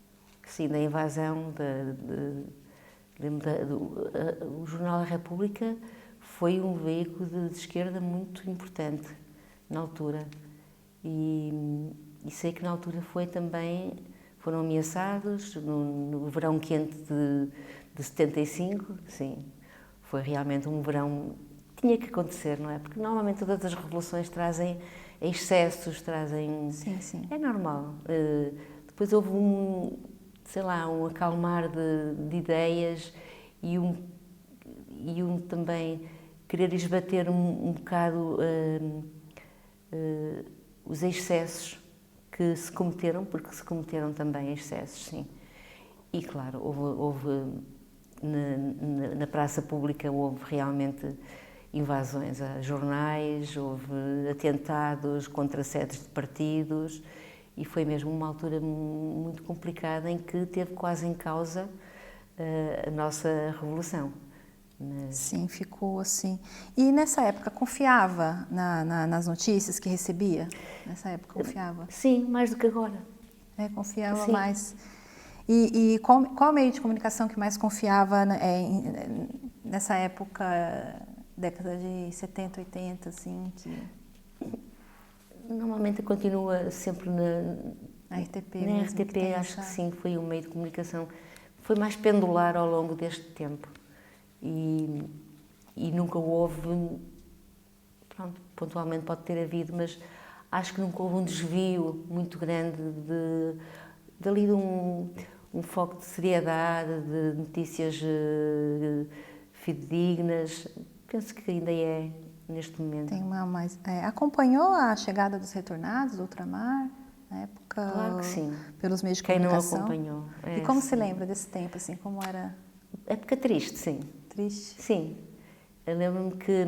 Sim, da invasão, o Jornal da República foi um veículo de esquerda muito importante na altura. E sei que na altura foram ameaçados, no verão quente de 75, sim, foi realmente um verão, tinha que acontecer, não é? Porque normalmente todas as revoluções trazem excessos, trazem... Sim. É normal. Depois houve um acalmar de ideias e também querer esbater um bocado os excessos que se cometeram, porque se cometeram também excessos, sim. E claro, houve na praça pública houve realmente invasões a jornais, houve atentados contra sedes de partidos e foi mesmo uma altura muito complicada em que teve quase em causa a nossa revolução. Mas... Sim, ficou assim. E nessa época confiava nas notícias que recebia? Nessa época confiava? Sim, mais do que agora. Confiava Sim. mais. E qual meio de comunicação que mais confiava nessa época, década de 70, 80, assim? Normalmente continua sempre na RTP. Na RTP, acho que sim, foi um meio de comunicação. Foi mais pendular ao longo deste tempo. E nunca houve, pronto, pontualmente pode ter havido, mas acho que nunca houve um desvio muito grande dali de um foco de seriedade, de notícias fidedignas. Penso que ainda é neste momento. Tem uma mais... acompanhou a chegada dos retornados do ultramar, na época? Claro que sim. Pelos meios de Quem não comunicação? acompanhou. E como se lembra desse tempo, assim, como era? Época triste, sim. Triste? Sim. Eu lembro-me que,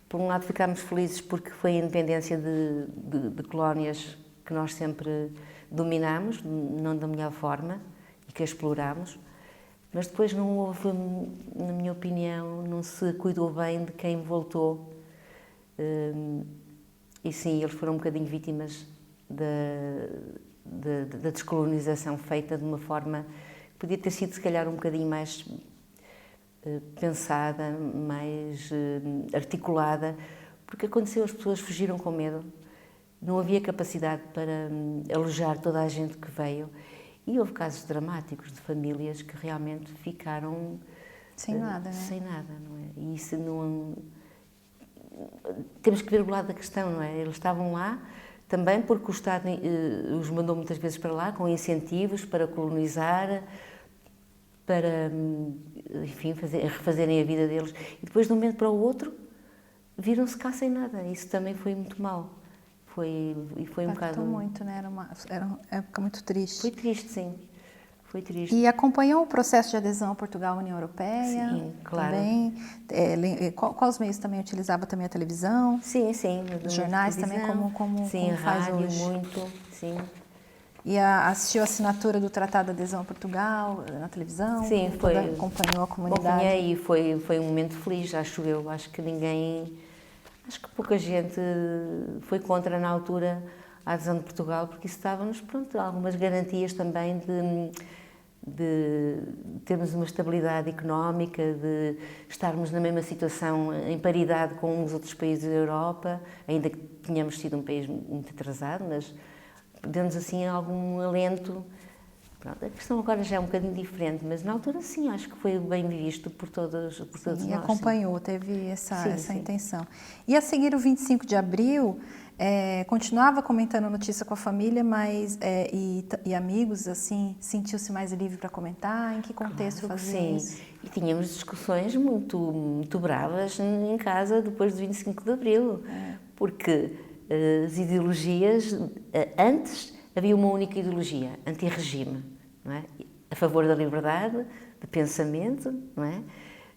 por um lado, ficámos felizes porque foi a independência de colónias que nós sempre dominámos, não da melhor forma, e que a explorámos, mas depois não houve, na minha opinião, não se cuidou bem de quem voltou. E sim, eles foram um bocadinho vítimas da descolonização feita de uma forma que podia ter sido, se calhar, um bocadinho mais pensada, mais articulada, porque aconteceu, as pessoas fugiram com medo, não havia capacidade para alojar toda a gente que veio, e houve casos dramáticos de famílias que realmente ficaram sem nada, né? Sem nada, não é? E isso não... Temos que ver o lado da questão, não é? Eles estavam lá também porque o Estado os mandou muitas vezes para lá com incentivos para colonizar, para, enfim, refazerem a vida deles. E depois, de um momento para o outro, viram-se cá sem nada. Isso também foi muito mau. Foi um bocado... muito, né? Era uma época muito triste. Foi triste, sim. Foi triste. E acompanhou o processo de adesão a Portugal à União Europeia? Sim, claro. Também. Quais meios também utilizava também a televisão? Sim, sim. Os jornais também, como sim, faz rádio, hoje? muito, sim. E assistiu a assinatura do Tratado de Adesão a Portugal na televisão? Sim, foi. Acompanhou a comunidade? Acompanhei e foi um momento feliz, acho eu. Acho que pouca gente foi contra na altura a adesão de Portugal, porque isso estava-nos, pronto, algumas garantias também de termos uma estabilidade económica, de estarmos na mesma situação em paridade com os outros países da Europa, ainda que tenhamos sido um país muito atrasado, mas deu-nos assim algum alento. Pronto, a questão agora já é um bocadinho diferente, mas na altura sim, acho que foi bem visto por todos nós. E acompanhou, teve essa sim. intenção. E a seguir o 25 de abril, continuava comentando notícia com a família, mas e amigos, assim, sentiu-se mais livre para comentar? Em que contexto fazia isso? E tínhamos discussões muito bravas em casa depois do 25 de abril, porque as ideologias, antes havia uma única ideologia, anti-regime, não é? A favor da liberdade de pensamento, não é?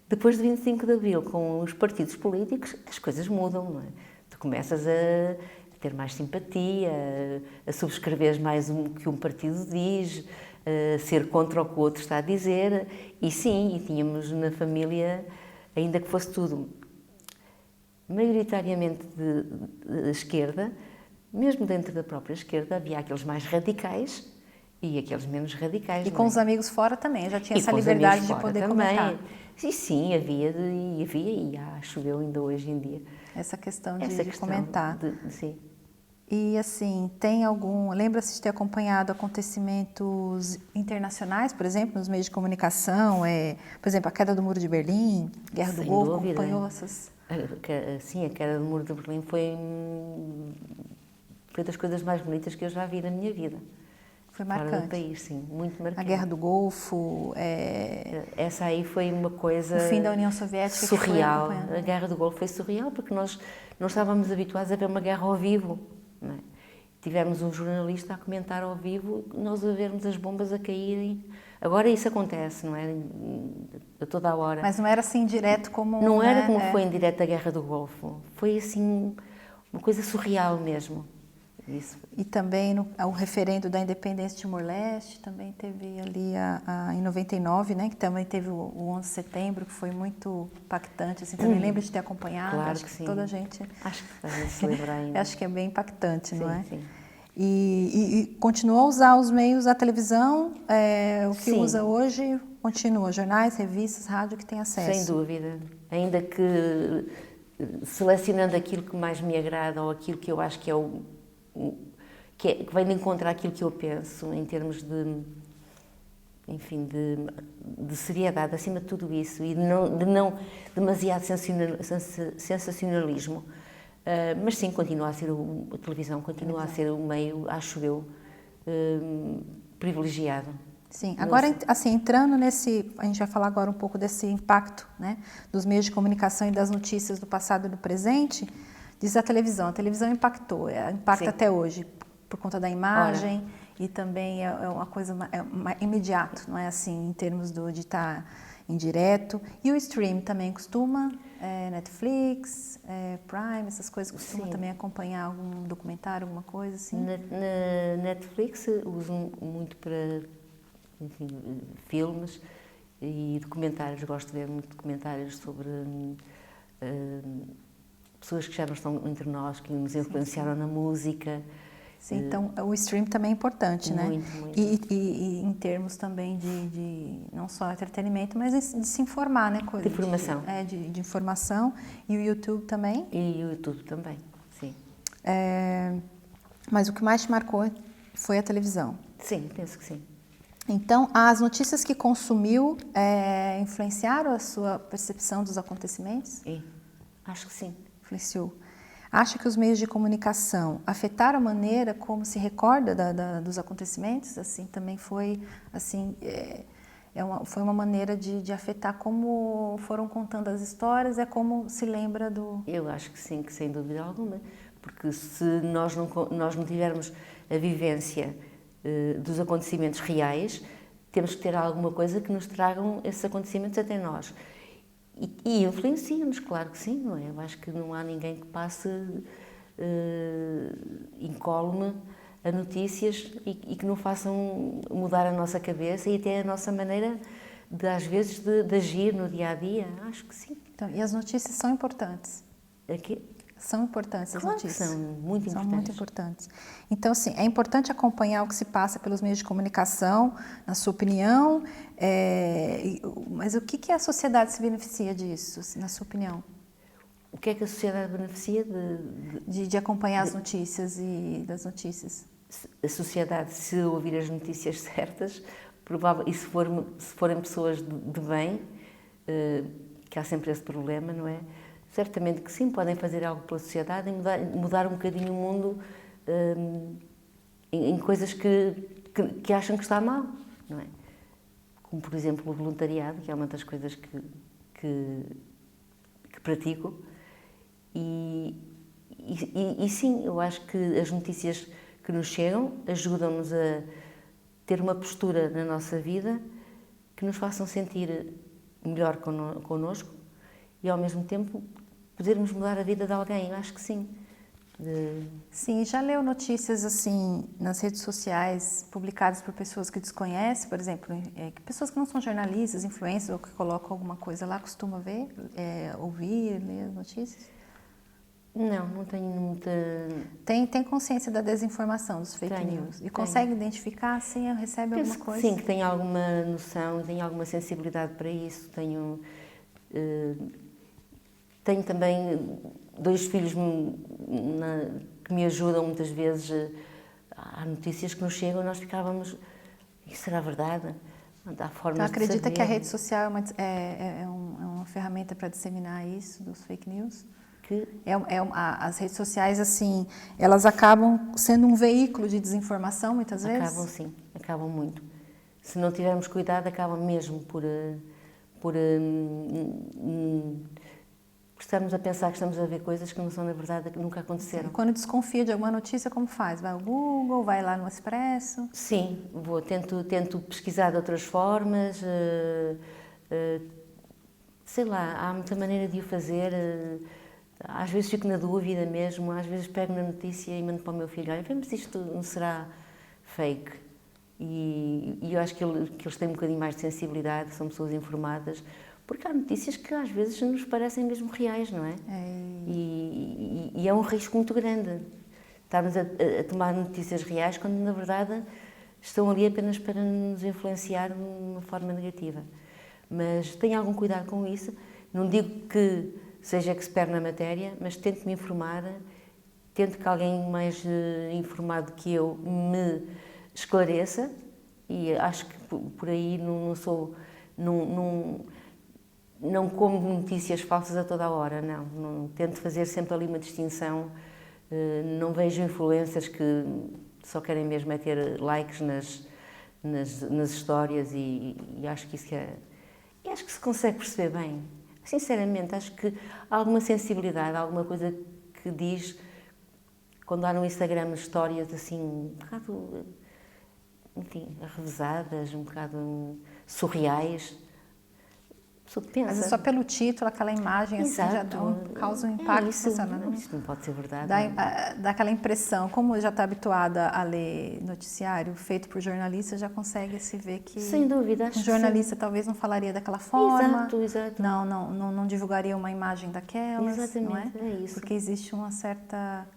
Depois do 25 de abril, com os partidos políticos, as coisas mudam, não é? Tu começas a ter mais simpatia, a subscrever mais o que um partido diz, a ser contra o que o outro está a dizer, e sim, tínhamos na família, ainda que fosse tudo maioritariamente de esquerda, mesmo dentro da própria esquerda, havia aqueles mais radicais e aqueles menos radicais. E com os amigos fora também, já tinha essa com liberdade de poder comentar. Sim, havia e acho eu ainda hoje em dia. Essa questão de comentar. Sim. E assim, lembra-se de ter acompanhado acontecimentos internacionais, por exemplo, nos meios de comunicação, por exemplo, a queda do Muro de Berlim, Guerra do Golfo, acompanhou essas... Sim, a queda do Muro de Berlim foi das coisas mais bonitas que eu já vi na minha vida. Foi marcante. Fora do país, sim, muito marcante. A Guerra do Golfo... Essa aí foi uma coisa... O fim da União Soviética. Surreal. A Guerra do Golfo foi surreal, porque nós não estávamos habituados a ver uma guerra ao vivo. Não é? Tivemos um jornalista a comentar ao vivo, nós a vermos as bombas a caírem. Agora isso acontece, não é? A toda a hora. Mas não era assim direto como... Não era como foi em direto a Guerra do Golfo. Foi assim, uma coisa surreal mesmo. Isso. E também o referendo da independência de Timor-Leste, também teve ali em 99, né, que também teve o 11 de setembro, que foi muito impactante, assim, também lembro de ter acompanhado, claro acho que sim. Toda a gente... Acho que faz se lembrar ainda. Acho que é bem impactante, sim, não é? Sim. E continuou a usar os meios, a televisão, o que sim. usa hoje, continua, jornais, revistas, rádio, que tem acesso. Sem dúvida, ainda que selecionando aquilo que mais me agrada ou aquilo que eu acho que que vem de encontrar aquilo que eu penso em termos de seriedade acima de tudo isso e de não demasiado sensacionalismo, mas sim, continua a ser a televisão continua a ser um meio, acho eu, privilegiado. Sim, agora, assim, entrando nesse, a gente vai falar agora um pouco desse impacto, né, dos meios de comunicação e das notícias do passado e do presente. Diz a televisão impactou, impacta Sim. até hoje, por conta da imagem, Ora. e também é uma coisa imediato, não é assim, em termos de estar em direto. E o stream também costuma, Netflix, Prime, essas coisas, costuma Sim. também acompanhar algum documentário, alguma coisa assim? Na Netflix uso muito para, enfim, filmes e documentários. Gosto de ver muito documentários sobre pessoas que já não estão entre nós, que nos influenciaram na música. Sim, então o stream também é importante, né? Muito. E em termos também de não só entretenimento, mas de se informar, né? De informação. De informação. E o YouTube também. E o YouTube também, sim. Mas o que mais te marcou foi a televisão. Sim, penso que sim. Então, as notícias que consumiu influenciaram a sua percepção dos acontecimentos? Acho que sim. Influenciou. Acha que os meios de comunicação afetaram a maneira como se recorda dos acontecimentos? Assim, também foi assim, foi uma maneira de afetar como foram contando as histórias, como se lembra do... Eu acho que sim, que sem dúvida alguma, porque se nós não tivermos a vivência dos acontecimentos reais, temos que ter alguma coisa que nos tragam esses acontecimentos até nós. E influencia-nos, claro que sim, não é? Eu acho que não há ninguém que passe incólume a notícias e que não façam mudar a nossa cabeça e até a nossa maneira, às vezes, de agir no dia-a-dia. Acho que sim. Então, e as notícias são importantes? Aqui? São importantes as Claro notícias? Que são muito importantes. São muito importantes. Então, assim, é importante acompanhar o que se passa pelos meios de comunicação, na sua opinião, mas o que a sociedade se beneficia disso, na sua opinião? O que é que a sociedade beneficia de acompanhar as notícias e das notícias? A sociedade, se ouvir as notícias certas, e se forem pessoas de bem, que há sempre esse problema, não é? Certamente que sim, podem fazer algo pela sociedade e mudar um bocadinho o mundo em coisas que acham que está mal, não é? Como, por exemplo, o voluntariado, que é uma das coisas que pratico. E sim, eu acho que as notícias que nos chegam ajudam-nos a ter uma postura na nossa vida que nos façam sentir melhor connosco e, ao mesmo tempo, podermos mudar a vida de alguém. Eu acho que sim. Sim, já leu notícias assim nas redes sociais publicadas por pessoas que desconhecem, por exemplo, pessoas que não são jornalistas, influencers ou que colocam alguma coisa lá, costuma ver, ouvir, ler as notícias? Não tenho muita... Tem consciência da desinformação, dos fake news? E consegue identificar, assim, recebe Penso alguma coisa? Sim, que tenho alguma noção, tenho alguma sensibilidade para isso, tenho também 2 filhos que me ajudam muitas vezes. Há notícias que nos chegam e nós ficávamos, isso será verdade? Há formas então, acredita de saber. que a rede social é uma ferramenta para disseminar isso, dos fake news? As redes sociais, assim, elas acabam sendo um veículo de desinformação, muitas vezes? Acabam, sim, acabam muito. Se não tivermos cuidado, acabam mesmo por estarmos a pensar que estamos a ver coisas que não são, na verdade, que nunca aconteceram. Sim. Quando desconfia de alguma notícia, como faz? Vai ao Google, vai lá no Expresso? Sim, tento pesquisar de outras formas, sei lá, há muita maneira de o fazer. Às vezes fico na dúvida mesmo, às vezes pego na notícia e mando para o meu filho, olha, vemos se isto não será fake. E eu acho que eles têm um bocadinho mais de sensibilidade, são pessoas informadas, porque há notícias que às vezes nos parecem mesmo reais, não é? E é um risco muito grande estarmos a tomar notícias reais quando, na verdade, estão ali apenas para nos influenciar de uma forma negativa. Mas tenho algum cuidado com isso. Não digo que seja expert na matéria, mas tento me informar, tento que alguém mais informado que eu me esclareça, e acho que por aí não como notícias falsas a toda a hora, não. Tento fazer sempre ali uma distinção, não vejo influencers que só querem mesmo é ter likes nas histórias e acho que isso e acho que se consegue perceber bem. Sinceramente, acho que há alguma sensibilidade, alguma coisa que diz, quando há no Instagram histórias assim, um bocado, enfim, arrevesadas, um bocado surreais. A pessoa pensa. Mas é só pelo título, aquela imagem assim, já causa um impacto. Isso não pode ser verdade. Dá aquela impressão, como já está habituada a ler noticiário feito por jornalistas, já consegue se ver que sem dúvida, acho um jornalista talvez não falaria daquela forma, exato. não divulgaria uma imagem daquelas, exatamente, não é? é isso. Porque existe uma certa,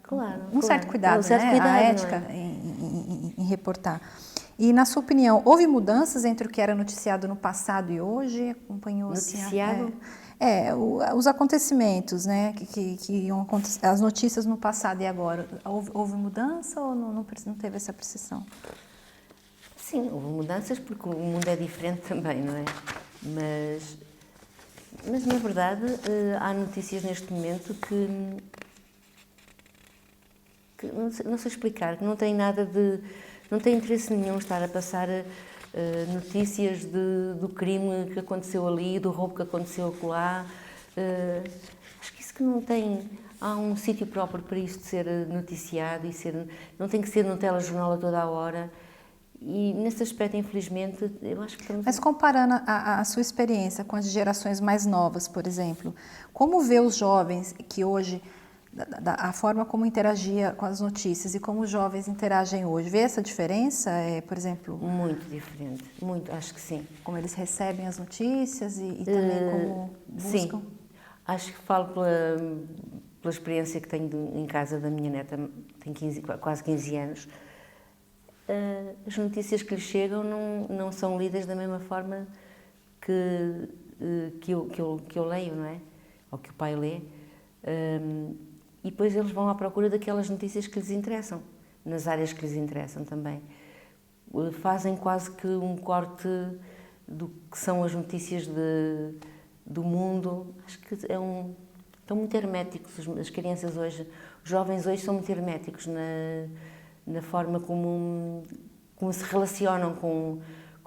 certo cuidado, certo cuidado, a ética em reportar. E, na sua opinião, houve mudanças entre o que era noticiado no passado e hoje? Acompanhou noticiado? Os acontecimentos, né, que iam acontecer, as notícias no passado e agora. Houve mudança ou não teve essa precisão? Sim, houve mudanças porque o mundo é diferente também, não é? Mas na verdade, há notícias neste momento que não sei explicar, que não têm nada de... Não tem interesse nenhum estar a passar notícias do crime que aconteceu ali, do roubo que aconteceu acolá. Acho que isso que não tem... Há um sítio próprio para isto ser noticiado e não tem que ser no telejornal a toda a hora. E nesse aspecto, infelizmente, eu acho que estamos... Mas comparando a sua experiência com as gerações mais novas, por exemplo, como vê os jovens que hoje... a forma como interagia com as notícias e como os jovens interagem hoje. Vê essa diferença, por exemplo? Muito diferente, muito, acho que sim. Como eles recebem as notícias e também como buscam? Sim, acho que falo pela experiência que tenho em casa da minha neta, tem quase 15 anos. As notícias que lhe chegam não são lidas da mesma forma que eu leio, não é? Ou que o pai lê. E depois eles vão à procura daquelas notícias que lhes interessam, nas áreas que lhes interessam também. Fazem quase que um corte do que são as notícias do mundo. Acho que estão muito herméticos as crianças hoje. Os jovens hoje são muito herméticos na forma como se relacionam com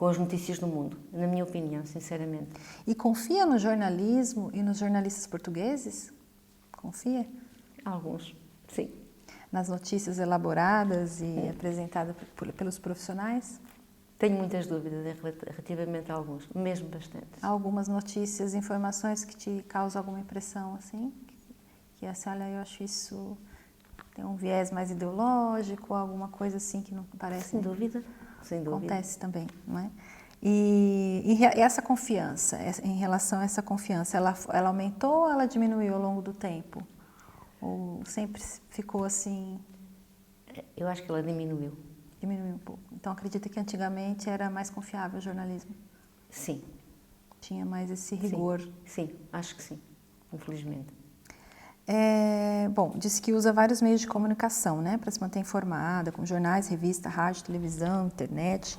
as notícias do mundo, na minha opinião, sinceramente. E confia no jornalismo e nos jornalistas portugueses? Confia? Alguns, sim. Nas notícias elaboradas e apresentadas pelos profissionais? Tenho muitas dúvidas relativamente a alguns, mesmo bastante. Há algumas notícias, informações que te causam alguma impressão, assim? Que assim, olha, eu acho isso tem um viés mais ideológico, alguma coisa assim que não parece... Sem dúvida, sem dúvida. Acontece também, não é? E essa confiança, em relação a essa confiança, ela aumentou ou ela diminuiu ao longo do tempo? Ou sempre ficou assim? Eu acho que ela diminuiu. Diminuiu um pouco. Então, acredita que antigamente era mais confiável o jornalismo? Sim. Tinha mais esse rigor? Sim, acho que sim, infelizmente. Bom, disse que usa vários meios de comunicação, né, para se manter informada, como jornais, revista, rádio, televisão, internet.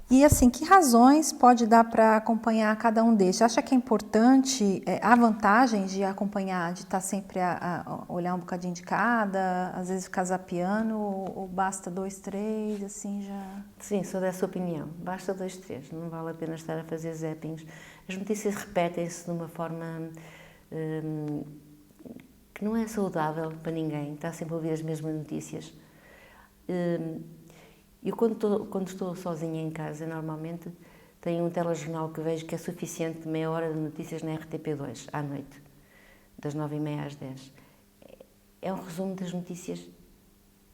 E assim, que razões pode dar para acompanhar cada um destes? Acha que é importante, há vantagens de acompanhar, de estar sempre a olhar um bocadinho de cada, às vezes ficar zapeando, ou basta 2, 3, assim já... Sim, sou dessa opinião. Basta 2, 3, não vale a pena estar a fazer zappings. As notícias repetem-se de uma forma que não é saudável para ninguém, está sempre a ouvir as mesmas notícias. Eu, quando estou sozinha em casa, normalmente, tenho um telejornal que vejo que é suficiente de meia hora de notícias na RTP2, à noite, das 9h30 às 10. É um resumo das notícias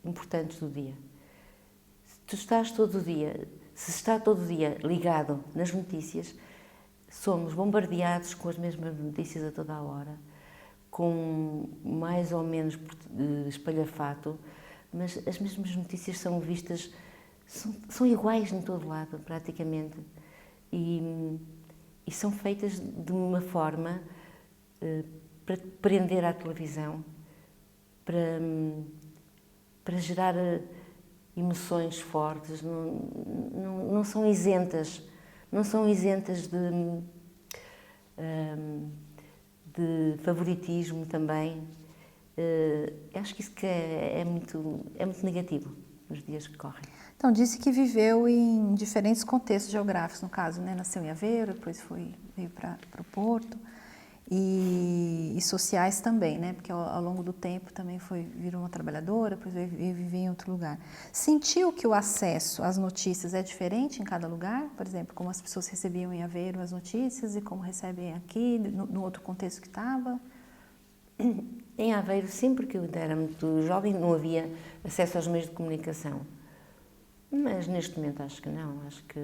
importantes do dia. Se está todo o dia ligado nas notícias, somos bombardeados com as mesmas notícias a toda a hora, com mais ou menos espalhafato, mas as mesmas notícias são vistas... São iguais em todo lado, praticamente, e são feitas de uma forma para prender à televisão, para gerar emoções fortes, não são isentas, de favoritismo também. Acho que isso que é muito negativo. nos dias que correm. Então, disse que viveu em diferentes contextos geográficos, no caso, né? Nasceu em Aveiro, depois veio para o Porto, e sociais também, né? Porque ao longo do tempo também virou uma trabalhadora, depois veio viver em outro lugar. Sentiu que o acesso às notícias é diferente em cada lugar? Por exemplo, como as pessoas recebiam em Aveiro as notícias e como recebem aqui, no outro contexto que estava? Em Aveiro, sim, porque eu ainda era muito jovem, não havia acesso aos meios de comunicação. Mas neste momento acho que não, acho que...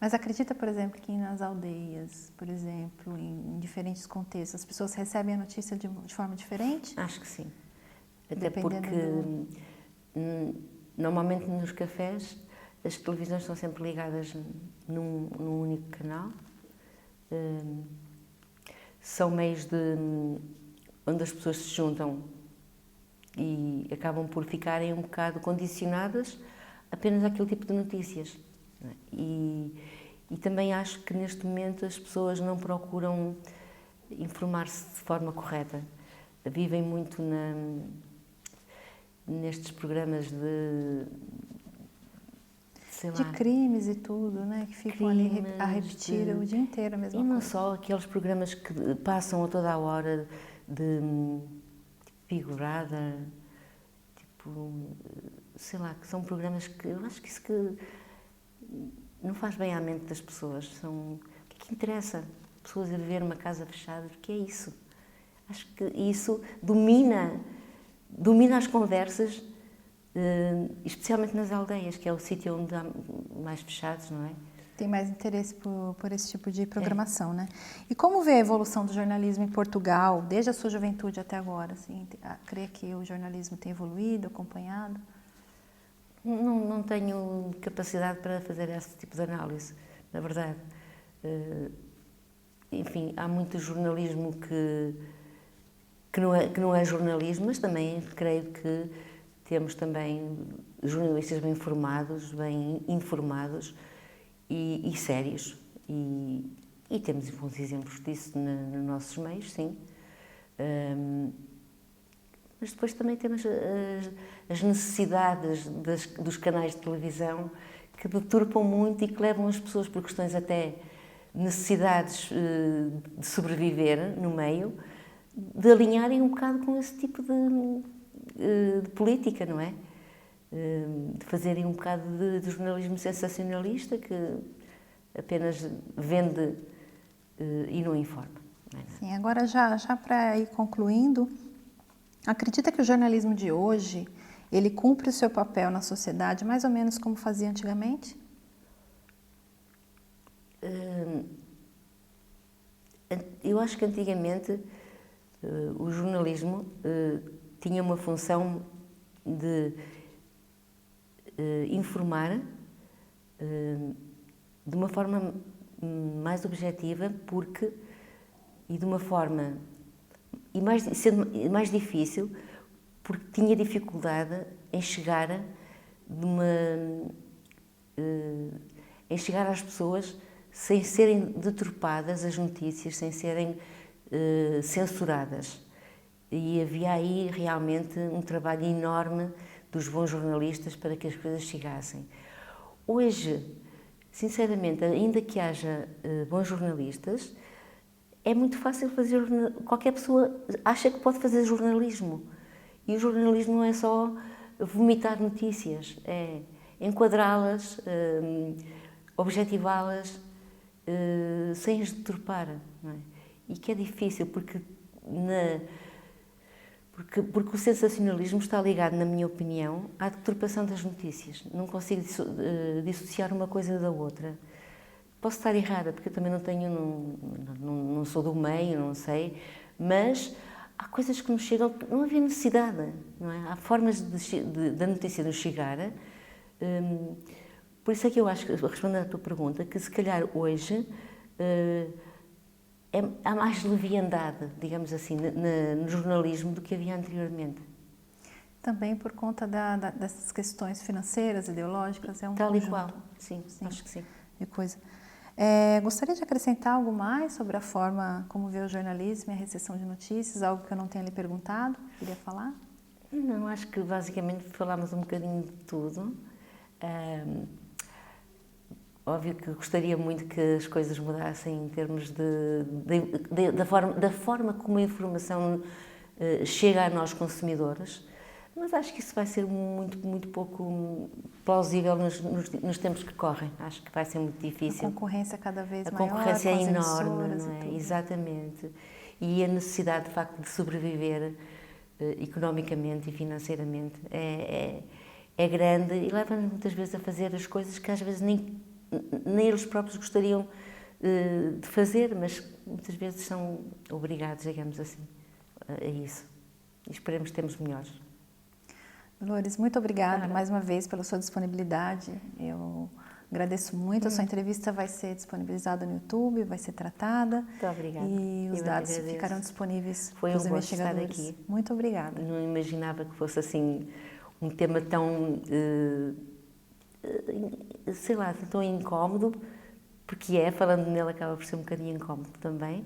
Mas acredita, por exemplo, que nas aldeias, por exemplo, em diferentes contextos, as pessoas recebem a notícia de forma diferente? Acho que sim. Até Dependendo porque normalmente nos cafés as televisões estão sempre ligadas num único canal. São meios onde as pessoas se juntam e acabam por ficarem um bocado condicionadas apenas àquele tipo de notícias. Não é? E também acho que neste momento as pessoas não procuram informar-se de forma correta. Vivem muito nestes programas de crimes e tudo, né? Que ficam ali a repetir o dia inteiro a mesma coisa. E não só aqueles programas que passam a toda a hora de Big Brother, tipo, sei lá, que são programas que eu acho que isso que não faz bem à mente das pessoas. O que é que interessa? Pessoas a viver numa casa fechada, o que é isso? Acho que isso domina as conversas, especialmente nas aldeias, que é o sítio onde há mais fechados, não é? Tem mais interesse por esse tipo de programação, né? E como vê a evolução do jornalismo em Portugal, desde a sua juventude até agora? Assim, crê que o jornalismo tem evoluído, acompanhado? Não tenho capacidade para fazer esse tipo de análise, na verdade. Enfim, há muito jornalismo que não é jornalismo, mas também creio que temos também jornalistas bem formados, bem informados e sérios. E temos bons exemplos disso nos nossos meios, sim. Mas depois também temos as necessidades dos canais de televisão que deturpam muito e que levam as pessoas, por questões até necessidades de sobreviver no meio, de alinharem um bocado com esse tipo de política, não é? De fazerem um bocado de jornalismo sensacionalista que apenas vende e não informa. Não é? Sim, agora já para ir concluindo, acredita que o jornalismo de hoje, ele cumpre o seu papel na sociedade mais ou menos como fazia antigamente? Eu acho que antigamente o jornalismo tinha uma função de informar de uma forma mais objetiva, e de uma forma sendo mais difícil, porque tinha dificuldade em chegar às pessoas sem serem deturpadas as notícias, sem serem censuradas. E havia aí realmente um trabalho enorme dos bons jornalistas para que as coisas chegassem. Hoje, sinceramente, ainda que haja bons jornalistas, é muito fácil fazer. Qualquer pessoa acha que pode fazer jornalismo. E o jornalismo não é só vomitar notícias, é enquadrá-las, objetivá-las, sem as deturpar. Não é? E que é difícil, porque o sensacionalismo está ligado, na minha opinião, à deturpação das notícias. Não consigo dissociar uma coisa da outra. Posso estar errada, porque eu também não sou do meio, não sei, mas há coisas que nos chegam que não havia necessidade, não é? Há formas da notícia nos chegar. Por isso é que eu acho, respondendo à tua pergunta, que se calhar hoje há mais leviandade, digamos assim, no jornalismo do que havia anteriormente. Também por conta dessas questões financeiras, ideológicas, é um Tal conjunto. e qual, sim, acho que sim. De coisa. Gostaria de acrescentar algo mais sobre a forma como vê o jornalismo e a recepção de notícias, algo que eu não tenha lhe perguntado, queria falar? Não, acho que basicamente falámos um bocadinho de tudo. Óbvio que gostaria muito que as coisas mudassem em termos da forma como a informação chega a nós consumidores, mas acho que isso vai ser muito pouco plausível nos tempos que correm. Acho que vai ser muito difícil. A concorrência cada vez A maior, concorrência é com as enorme, emissoras não e é? tudo. Exatamente. E a necessidade, de facto, de sobreviver economicamente e financeiramente é grande e leva-nos muitas vezes a fazer as coisas que às vezes nem eles próprios gostariam de fazer, mas muitas vezes são obrigados, digamos assim, a isso. E esperemos que temos melhores. Dolores, muito obrigada mais uma vez pela sua disponibilidade. Eu agradeço muito. A sua entrevista vai ser disponibilizada no YouTube, vai ser tratada. Muito obrigada. E os Eu dados agradeço. ficarão disponíveis Foi para os um gosto estar investigadores. aqui. Muito obrigada. Não imaginava que fosse assim um tema tão, sei lá, tão incómodo, porque falando nele acaba por ser um bocadinho incómodo também.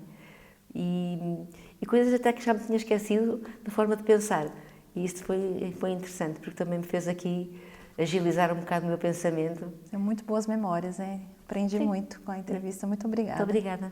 E coisas até que já me tinha esquecido da forma de pensar. E isso foi interessante, porque também me fez aqui agilizar um bocado o meu pensamento. Tem muito boas memórias, né? Aprendi muito com a entrevista. Muito obrigada. Muito obrigada.